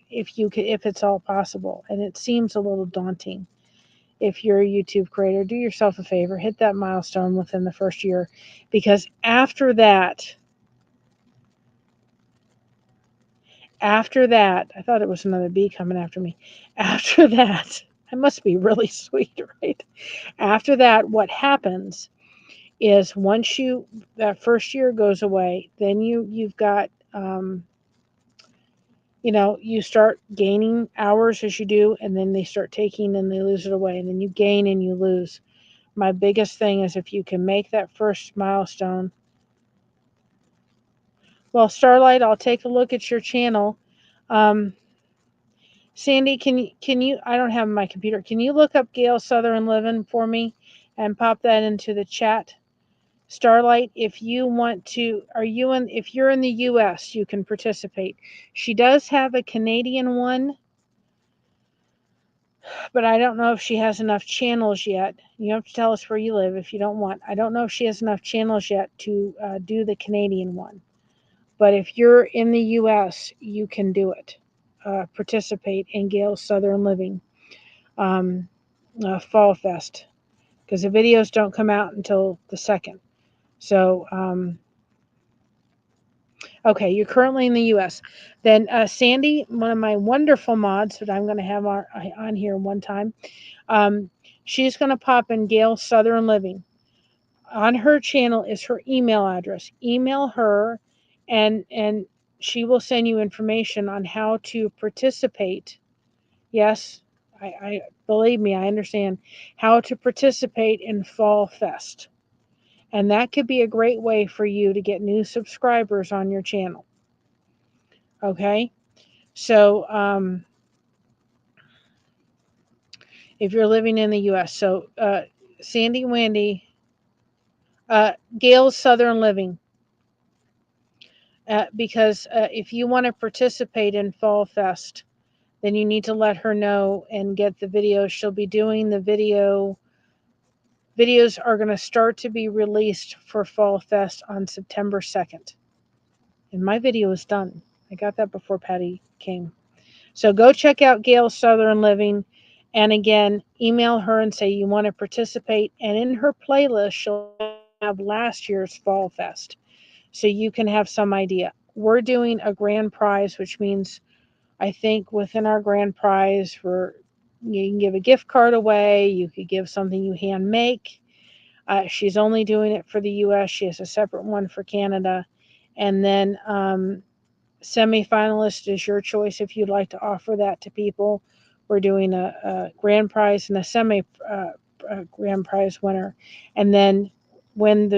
if it's all possible, and it seems a little daunting, if you're a YouTube creator, do yourself a favor, hit that milestone within the first year, because after that, I thought it was another bee coming after me. After that, I must be really sweet, right? After that, what happens is once that first year goes away, then you've got, you start gaining hours as you do, and then they start taking and they lose it away, and then you gain and you lose. My biggest thing is if you can make that first milestone. Well, Starlight, I'll take a look at your channel. Sandy, can you? I don't have my computer. Can you look up Gail Southern Living for me and pop that into the chat? Starlight, if you want to, if you're in the U.S., you can participate. She does have a Canadian one, but I don't know if she has enough channels yet. You have to tell us where you live if you don't want. I don't know if she has enough channels yet to do the Canadian one. But if you're in the U.S., you can do it. Participate in Gail's Southern Living Fall Fest, because the videos don't come out until the 2nd. So, okay, you're currently in the U.S. Then Sandy, one of my wonderful mods that I'm going to have on here one time, she's going to pop in Gail Southern Living. On her channel is her email address. Email her, and she will send you information on how to participate. Yes, I believe me, I understand how to participate in Fall Fest. And that could be a great way for you to get new subscribers on your channel. Okay? So, if you're living in the U.S., so Sandy Wendy, Gail's Southern Living. Because if you want to participate in Fall Fest, then you need to let her know and get the video. She'll be doing the video. Videos are going to start to be released for Fall Fest on September 2nd. And my video is done. I got that before Patty came. So go check out Gail's Southern Living. And again, email her and say you want to participate. And in her playlist, she'll have last year's Fall Fest. So you can have some idea. We're doing a grand prize, which means I think within our grand prize, you can give a gift card away. You could give something you hand make. She's only doing it for the U.S. She has a separate one for Canada. And then semi-finalist is your choice if you'd like to offer that to people. We're doing a grand prize and a grand prize winner. And then when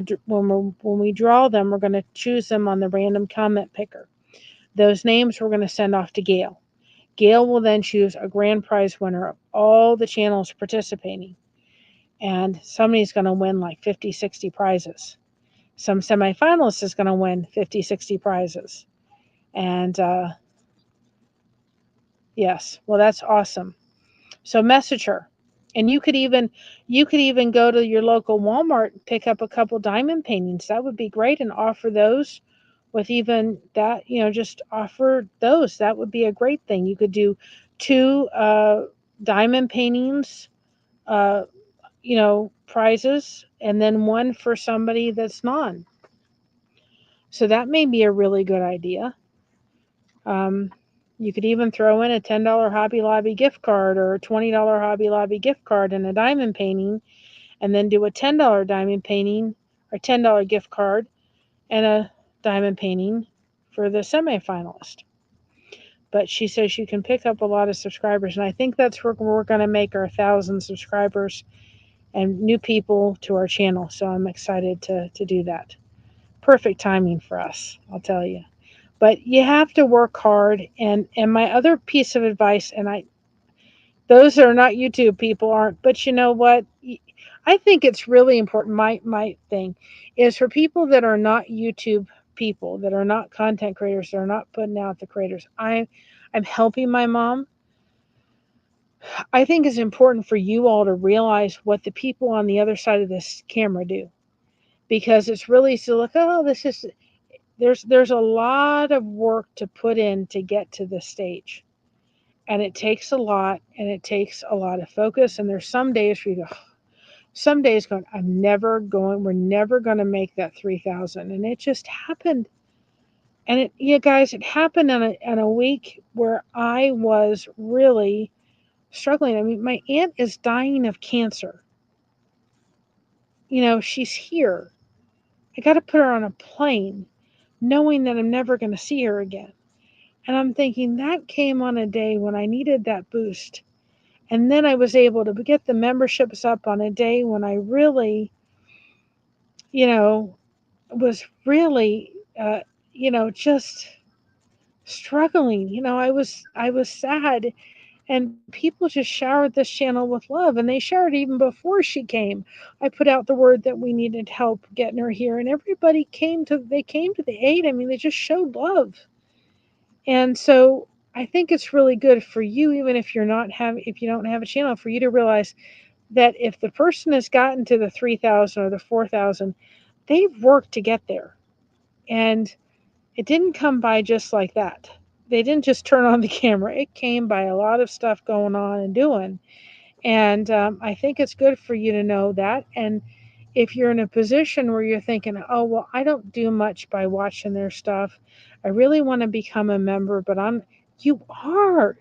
we draw them, we're going to choose them on the random comment picker. Those names we're going to send off to Gail. Gail will then choose a grand prize winner of all the channels participating. And somebody's going to win like 50, 60 prizes. some semifinalists is going to win 50, 60 prizes. And yes, well, that's awesome. So message her. And you could even go to your local Walmart and pick up a couple diamond paintings. That would be great, and offer those with even that, just offer those. That would be a great thing. You could do two diamond paintings, prizes, and then one for somebody that's non. So that may be a really good idea. Um, you could even throw in a $10 Hobby Lobby gift card or a $20 Hobby Lobby gift card and a diamond painting, and then do a $10 diamond painting or $10 gift card and a diamond painting for the semifinalist. But she says you can pick up a lot of subscribers, and I think that's where we're going to make our 1,000 subscribers and new people to our channel. So I'm excited to do that. Perfect timing for us, I'll tell you. But you have to work hard. And my other piece of advice, and those that are not YouTube people aren't, but you know what? I think it's really important. My thing is for people that are not YouTube people, that are not content creators, that are not putting out the creators. I'm helping my mom. I think it's important for you all to realize what the people on the other side of this camera do, because it's really to look, oh, this is there's a lot of work to put in to get to this stage. And it takes a lot, and it takes a lot of focus. And there's some days where you go, some days going, we're never going to make that 3,000. And it just happened. And you guys, it happened in a week where I was really struggling. I mean, my aunt is dying of cancer. She's here. I got to put her on a plane knowing that I'm never going to see her again. And I'm thinking that came on a day when I needed that boost. And then I was able to get the memberships up on a day when I really, was really, just struggling. I was sad, and people just showered this channel with love, and they showered even before she came. I put out the word that we needed help getting her here, and everybody came to the aid. I mean, they just showed love. And so I think it's really good for you, even if if you don't have a channel, for you to realize that if the person has gotten to the 3,000 or the 4,000, they've worked to get there. And it didn't come by just like that. They didn't just turn on the camera. It came by a lot of stuff going on and doing. And I think it's good for you to know that. And if you're in a position where you're thinking, oh, well, I don't do much by watching their stuff, I really want to become a member, but you are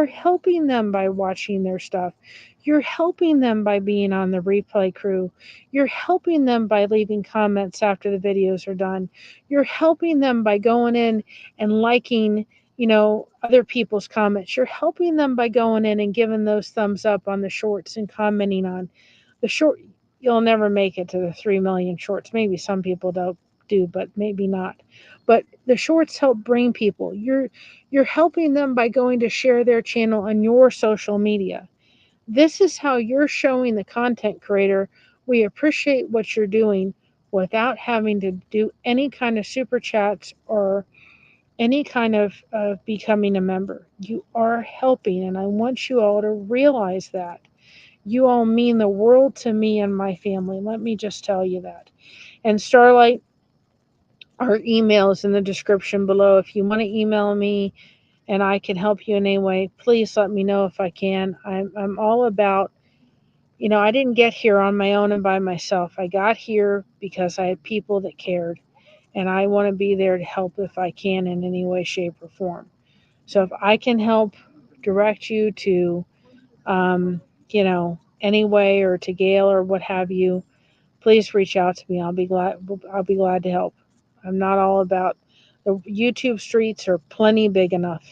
helping them by watching their stuff. You're helping them by being on the replay crew. You're helping them by leaving comments after the videos are done. You're helping them by going in and liking, other people's comments. You're helping them by going in and giving those thumbs up on the shorts and commenting on the short. You'll never make it to the 3 million shorts. Maybe some people don't do, but maybe not. But the shorts help bring people. You're helping them by going to share their channel on your social media. This is how you're showing the content creator we appreciate what you're doing without having to do any kind of super chats or any kind of becoming a member. You are helping, and I want you all to realize that. You all mean the world to me and my family. Let me just tell you that. And Starlight, our email is in the description below. If you want to email me and I can help you in any way, please let me know if I can. I'm all about, I didn't get here on my own and by myself. I got here because I had people that cared, and I want to be there to help if I can in any way, shape, or form. So if I can help direct you to, any way, or to Gail or what have you, please reach out to me. I'll be glad to help. I'm not all about the YouTube streets are plenty big enough.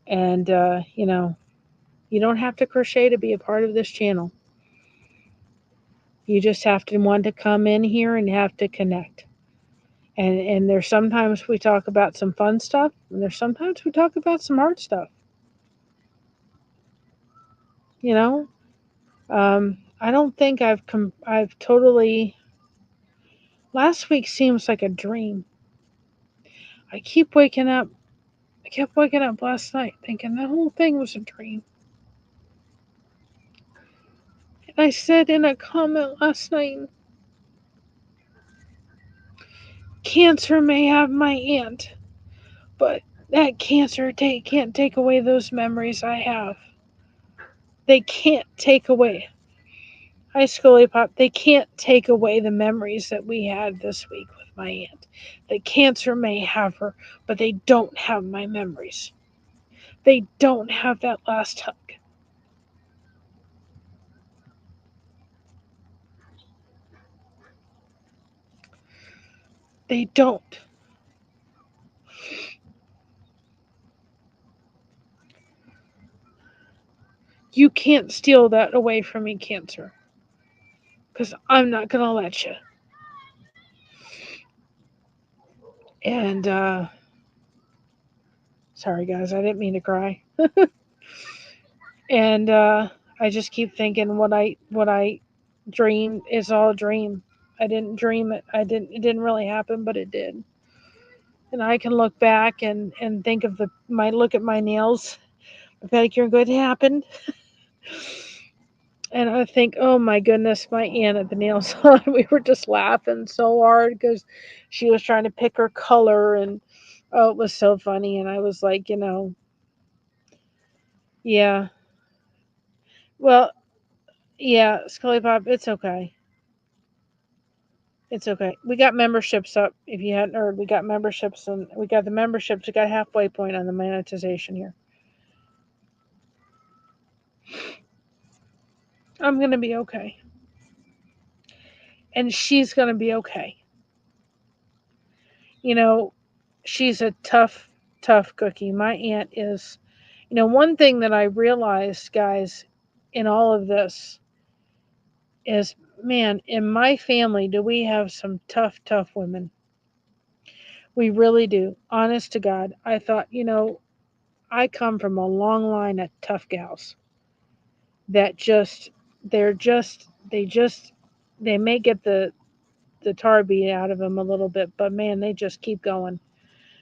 And you don't have to crochet to be a part of this channel. You just have to want to come in here and have to connect. And there's sometimes we talk about some fun stuff, and there's sometimes we talk about some hard stuff. I don't think I've totally Last week seems like a dream. I keep waking up. I kept waking up last night thinking the whole thing was a dream. And I said in a comment last night, cancer may have my aunt, but that cancer can't take away those memories I have. They can't take away. Hi, Scully Pop. They can't take away the memories that we had this week with my aunt. The cancer may have her, but they don't have my memories. They don't have that last hug. They don't. You can't steal that away from me, cancer. Because I'm not going to let you. And, sorry guys, I didn't mean to cry. And I just keep thinking what I dream is all a dream. I didn't dream it. It didn't really happen, but it did. And I can look back and think of my look at my nails, the pedicure, and go, it happened. And I think, oh my goodness, my aunt at the nail salon, we were just laughing so hard because she was trying to pick her color, and oh, it was so funny. And I was like, yeah, well, yeah, Scully Pop, it's okay. It's okay. We got memberships up. If you hadn't heard, we got memberships, and we got the memberships. We got halfway point on the monetization here. I'm gonna be okay, and she's gonna be okay. You know, she's a tough, tough cookie. My aunt is. One thing that I realized, guys, in all of this is, man, in my family, do we have some tough, tough women? We really do. Honest to God, I thought, I come from a long line of tough gals that they're just they may get the tar beat out of them a little bit, but man, they just keep going.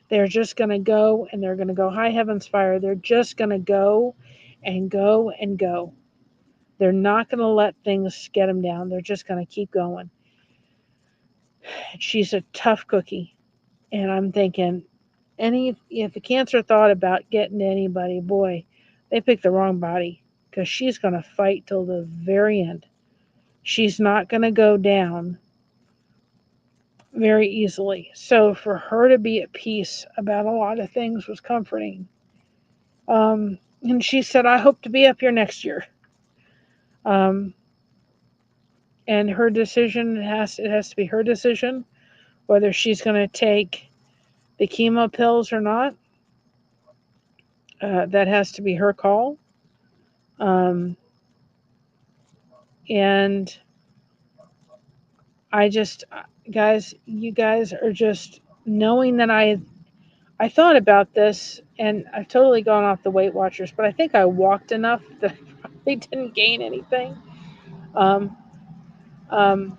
They're just going to go, and they're going to go high heavens fire. They're just going to go and go and go. They're not going to let things get them down. They're just going to keep going. She's a tough cookie, and I'm thinking, if a cancer thought about getting to anybody, boy, they picked the wrong body, because she's going to fight till the very end. She's not going to go down very easily. So for her to be at peace about a lot of things was comforting. And she said, I hope to be up here next year. Um, and her decision it has to be her decision whether she's going to take the chemo pills or not. That has to be her call. Um, and I just, guys, you guys are just knowing that I thought about this, and I've totally gone off the Weight Watchers, but I think I walked enough that I probably didn't gain anything. Um, um,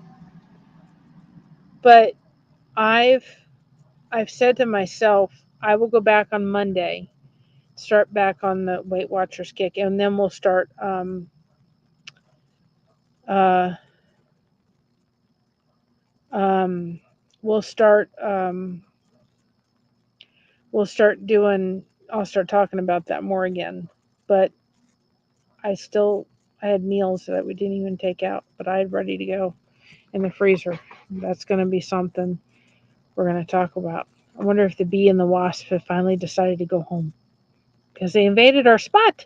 but I've I've said to myself, I will go back on Monday, start back on the Weight Watchers kick, and then uh, um, we'll start we'll start doing. I'll start talking about that more again. But I had meals that we didn't even take out, but I had ready to go in the freezer. That's going to be something we're going to talk about. I wonder if the bee and the wasp have finally decided to go home because they invaded our spot.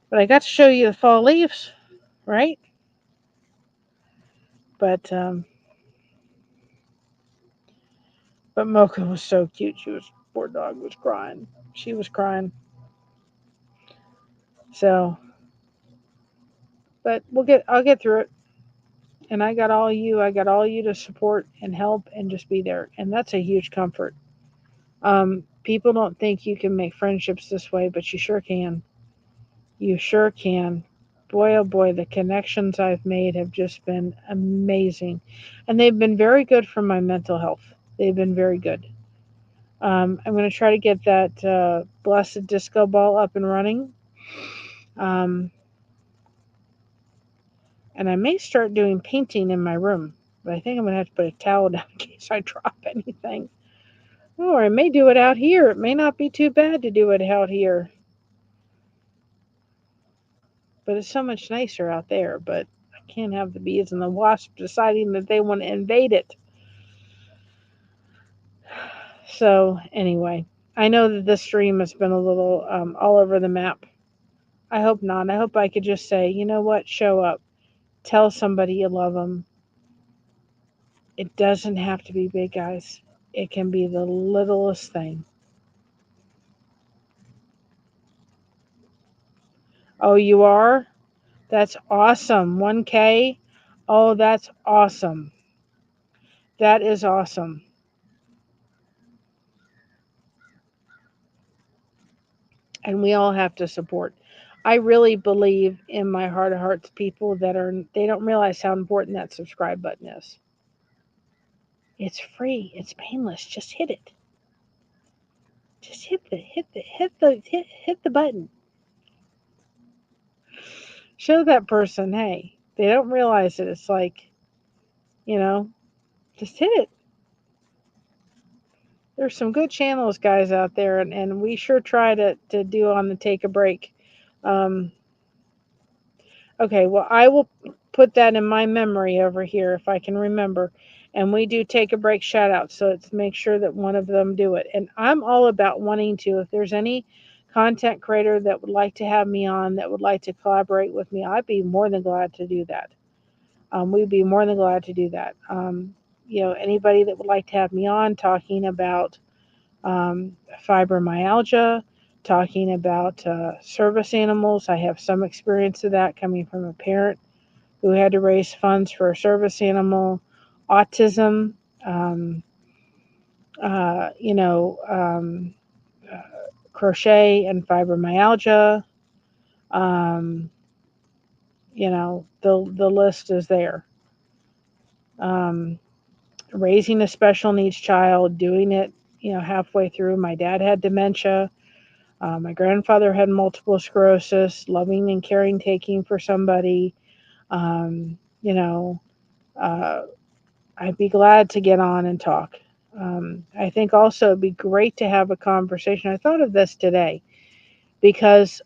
But I got to show you the fall leaves, right? But Mocha was so cute. Poor dog was crying. She was crying. So, but I'll get through it. And I got all you. I got all you to support and help and just be there. And that's a huge comfort. People don't think you can make friendships this way, but you sure can. You sure can. boy, oh boy, the connections I've made have just been amazing. And they've been very good for my mental health. They've been very good. I'm going to try to get that blessed disco ball up and running. Um, and I may start doing painting in my room. But I think I'm going to have to put a towel down in case I drop anything. Or I may do it out here. It may not be too bad to do it out here. But it's so much nicer out there. But I can't have the bees and the wasps deciding that they want to invade it. So, anyway, I know that this stream has been a little all over the map. I hope not. I hope I could just say, you know what, show up. Tell somebody you love them. It doesn't have to be big, guys. It can be the littlest thing. Oh, you are? That's awesome. 1K? Oh, that's awesome. That is awesome. And we all have to support. I really believe in my heart of hearts people that they don't realize how important that subscribe button is. It's free. It's painless. Just hit it. Just hit the button. Show that person, hey, they don't realize it. It's like, you know, just hit it. There's some good channels, guys, out there, and we sure try to do on the take a break. Um, okay, well, I will put that in my memory over here if I can remember. And we do take a break shout out, so let's make sure that one of them do it. And I'm all about wanting to, if there's any content creator that would like to have me on, that would like to collaborate with me, I'd be more than glad to do that. We'd be more than glad to do that. Anybody that would like to have me on talking about fibromyalgia, talking about service animals. I have some experience of that coming from a parent who had to raise funds for a service animal, autism, um, uh, you know, um, uh, crochet and fibromyalgia. Um, the list is there. Um, Raising a special needs child, doing it, halfway through. My dad had dementia. My grandfather had multiple sclerosis, loving and caring, taking for somebody. Um, you know, uh, I'd be glad to get on and talk. I think also it'd be great to have a conversation. I thought of this today because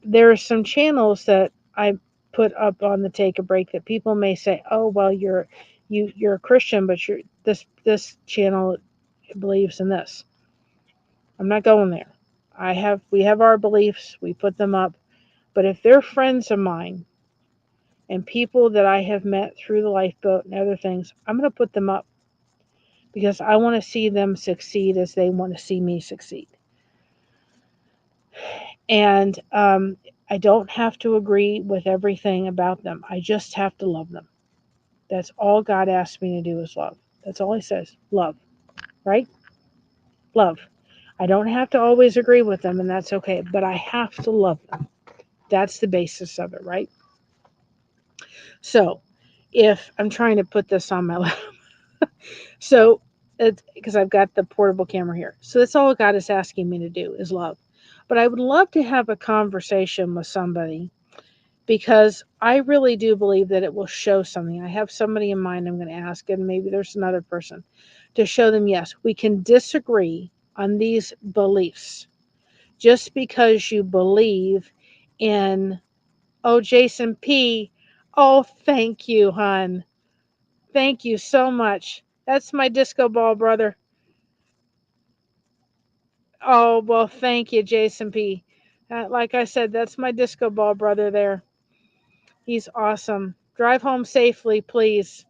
there are some channels that I put up on the take a break that people may say, "Oh, well, you're a Christian, but this channel believes in this." I'm not going there. We have our beliefs, we put them up, but if they're friends of mine and people that I have met through the lifeboat and other things, I'm going to put them up because I want to see them succeed as they want to see me succeed. And I don't have to agree with everything about them. I just have to love them. That's all God asks me to do is love. That's all He says. Love. Right? Love. I don't have to always agree with them, and that's okay, but I have to love them. That's the basis of it, right? So, if I'm trying to put this on my lap, so it's because I've got the portable camera here. So that's all God is asking me to do is love. But I would love to have a conversation with somebody because I really do believe that it will show something. I have somebody in mind I'm going to ask, and maybe there's another person to show them, yes, we can disagree on these beliefs. Just because you believe in, oh, Jason P., oh, thank you, hon. Thank you so much. That's my disco ball brother. Oh, well, thank you, Jason P. Like I said, that's my disco ball brother there. He's awesome. Drive home safely, please.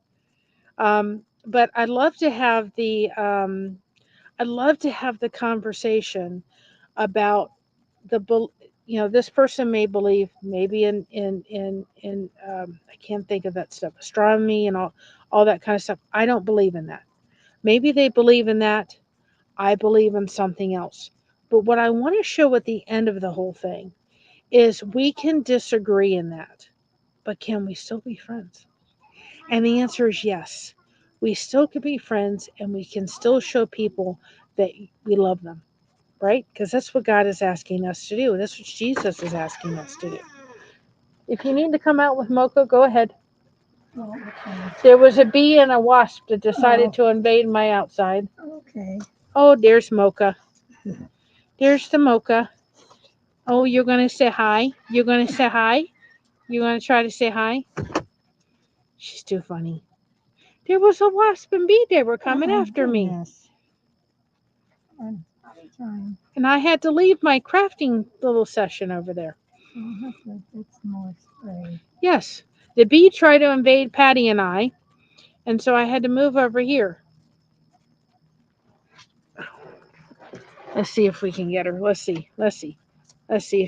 But I'd love to have the conversation about this person may believe maybe in I can't think of that stuff, astronomy and all that kind of stuff. I don't believe in that. Maybe they believe in that. I believe in something else. But what I want to show at the end of the whole thing is we can disagree in that. but can we still be friends? And the answer is yes. We still can be friends and we can still show people that we love them, right? Because that's what God is asking us to do. That's what Jesus is asking us to do. If you need to come out with Mocha, go ahead. Oh, okay. There was a bee and a wasp that decided to invade my outside. Okay. Oh, there's Mocha. There's the Mocha. Oh, you're going to say hi? You're going to say hi? You're going to try to say hi? She's too funny. There was a wasp and bee. They were coming after me. I'm trying. And I had to leave my crafting little session over there. It's more spray. Yes. The bee tried to invade Patty and I, and so I had to move over here. Let's see if we can get her. Let's see if you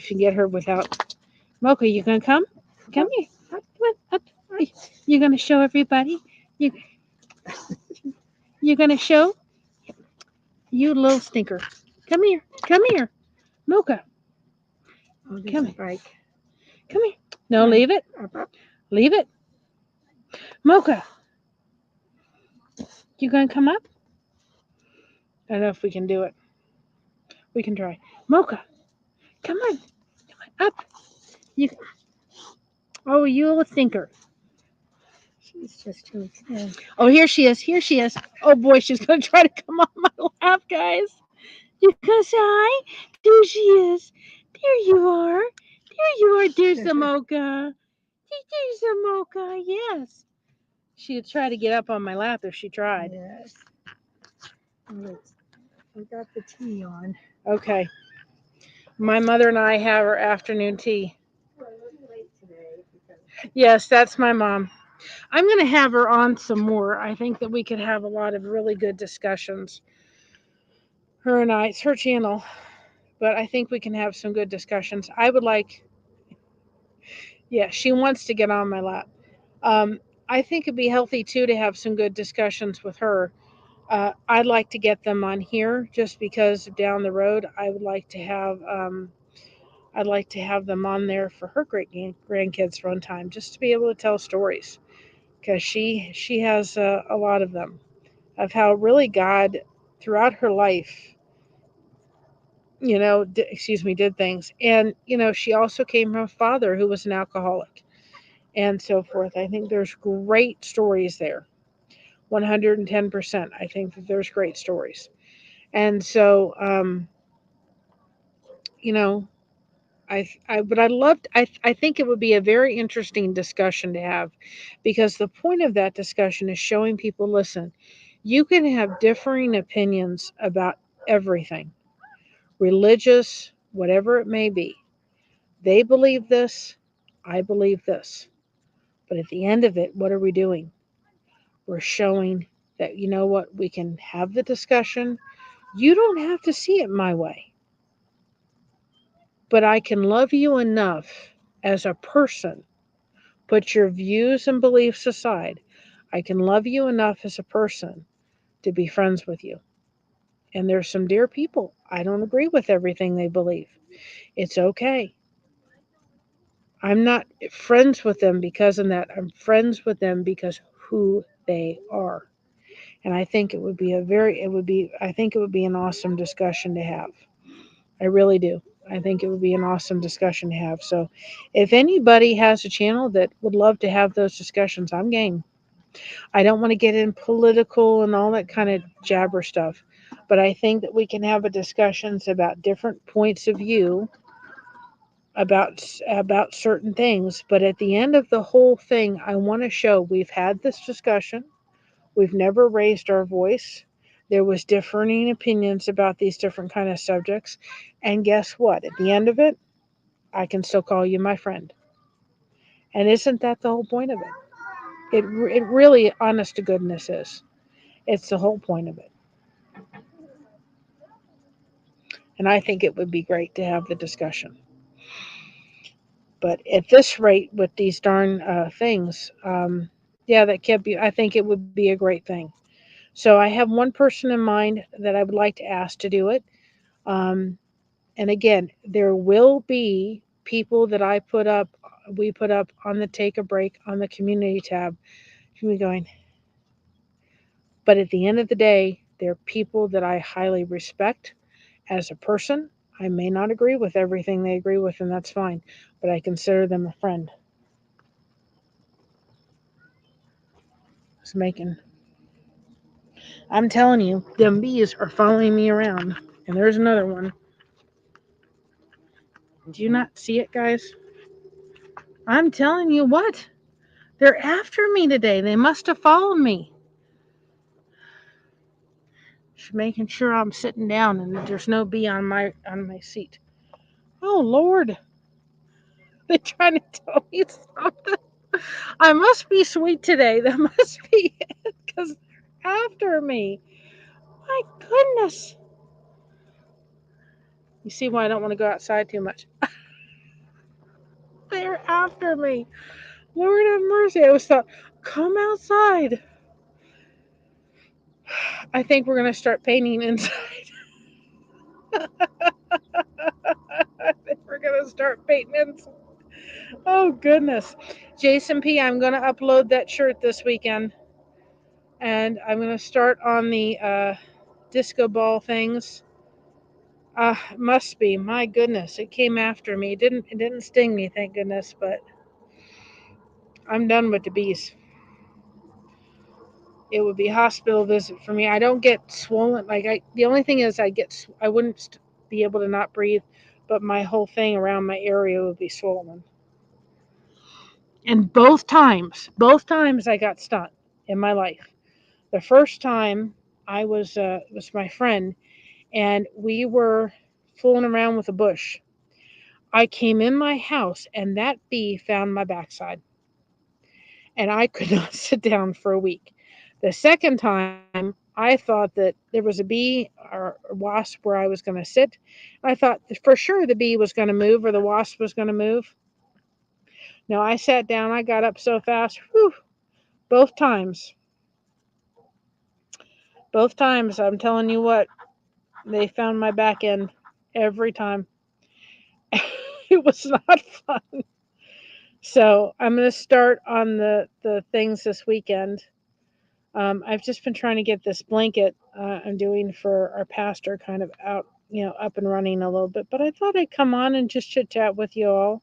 can get her without. Mocha, you gonna come? Come here. Come on. Up. You gonna show everybody? You gonna show? You little stinker. Come here. Come here. Mocha. Oh, Come a bike. Come here. No, leave it. Leave it. Mocha. You gonna come up? I don't know if we can do it. We can try. Mocha. Come on. Come on. Up. You. Oh, you little stinker. She's just too expensive. Oh, here she is. Here she is. Oh boy, she's gonna try to come on my lap, guys. You gonna say hi? There she is. There you are. There you are. There's the Mocha. There's the Mocha. Yes. She'd try to get up on my lap if she tried. Yes. I got the tea on. Okay. My mother and I have our afternoon tea. We're a little late today. Yes, that's my mom. I'm going to have her on some more. I think that we could have a lot of really good discussions. Her and I, it's her channel, but I think we can have some good discussions. I would like, yeah, she wants to get on my lap. I think it'd be healthy too to have some good discussions with her. I'd like to get them on here just because down the road I would like to have I'd like to have them on there for her great grandkids one time, just to be able to tell stories, because she has a lot of them, of how really God throughout her life, did things. And she also came from a father who was an alcoholic and so forth. I think there's great stories there. 110%. I think that there's great stories. And so I think it would be a very interesting discussion to have, because the point of that discussion is showing people, listen, you can have differing opinions about everything, religious, whatever it may be. They believe this, I believe this. But at the end of it, what are we doing? We're showing that, you know what, we can have the discussion. You don't have to see it my way, but I can love you enough as a person. Put your views and beliefs aside. I can love you enough as a person to be friends with you. And there's some dear people, I don't agree with everything they believe. It's okay. I'm not friends with them because of that. I'm friends with them because who they are. And I think it would be an awesome discussion to have. I really do. I think it would be an awesome discussion to have. So if anybody has a channel that would love to have those discussions, I'm game. I don't want to get in political and all that kind of jabber stuff, but I think that we can have a discussions about different points of view about certain things. But at the end of the whole thing, I want to show we've had this discussion. We've never raised our voice. There was differing opinions about these different kind of subjects. And guess what? At the end of it, I can still call you my friend. And isn't that the whole point of it? It really, honest to goodness, is. It's the whole point of it. And I think it would be great to have the discussion. But at this rate, with these darn things, that can't be. I think it would be a great thing. So I have one person in mind that I would like to ask to do it. Um, and again, there will be people that I put up we put up on the Take a Break on the community tab. She'll be going, but at the end of the day, they're people that I highly respect as a person. I may not agree with everything they agree with, and that's fine, but I consider them a friend. It's making. I'm telling you, them bees are following me around. And there's another one. Do you not see it, guys? I'm telling you what. They're after me today. They must have followed me. Just making sure I'm sitting down and there's no bee on my seat. Oh Lord. They're trying to tell me something. I must be sweet today. That must be it, because they're after me. My goodness. You see why I don't want to go outside too much. They're after me. Lord have mercy. I was thought, come outside. I think we're going to start painting inside. I think we're going to start painting inside. Oh, goodness. Jason P., I'm going to upload that shirt this weekend. And I'm going to start on the disco ball things. Must be. My goodness. It came after me. It didn't sting me, thank goodness. But I'm done with the bees. It would be a hospital visit for me. I don't get swollen. The only thing is I wouldn't be able to not breathe, but my whole thing around my area would be swollen. And both times I got stung in my life. The first time I was my friend, and we were fooling around with a bush. I came in my house, and that bee found my backside, and I could not sit down for a week. The second time, I thought that there was a bee or a wasp where I was going to sit. I thought for sure the bee was going to move or the wasp was going to move. No, I sat down. I got up so fast. Whew, both times. Both times, I'm telling you what, they found my back end every time. It was not fun. So I'm going to start on the things this weekend. I've just been trying to get this blanket I'm doing for our pastor kind of out, up and running a little bit. But I thought I'd come on and just chit chat with you all.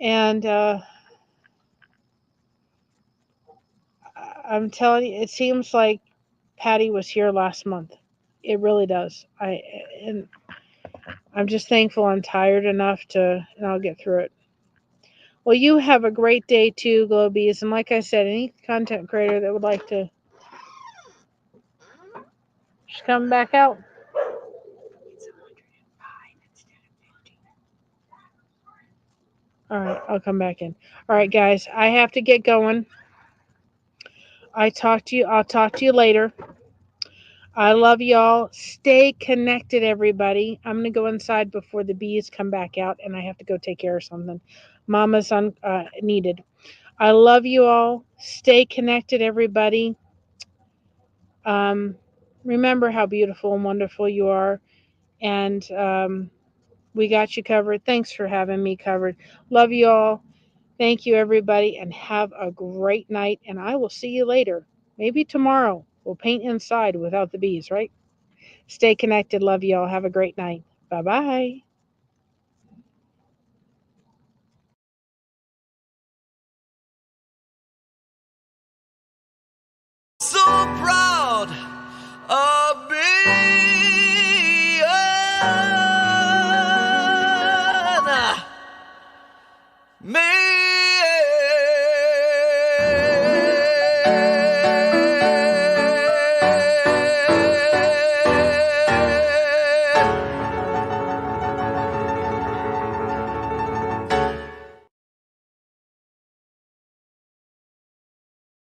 And I'm telling you, it seems like Patty was here last month. It really does. And I'm just thankful I'm tired enough and I'll get through it. Well, you have a great day too, Globies. And like I said, any content creator that would like to just come back out. It's 105 instead of 50. All right, I'll come back in. All right, guys, I have to get going. I'll talk to you later. I love y'all. Stay connected, everybody. I'm going to go inside before the bees come back out, and I have to go take care of something. Mama's needed. I love you all. Stay connected, everybody. Remember how beautiful and wonderful you are. And we got you covered. Thanks for having me covered. Love you all. Thank you, everybody, and have a great night. And I will see you later. Maybe tomorrow. We'll paint inside without the bees, right? Stay connected. Love you all. Have a great night. Bye-bye. So bright.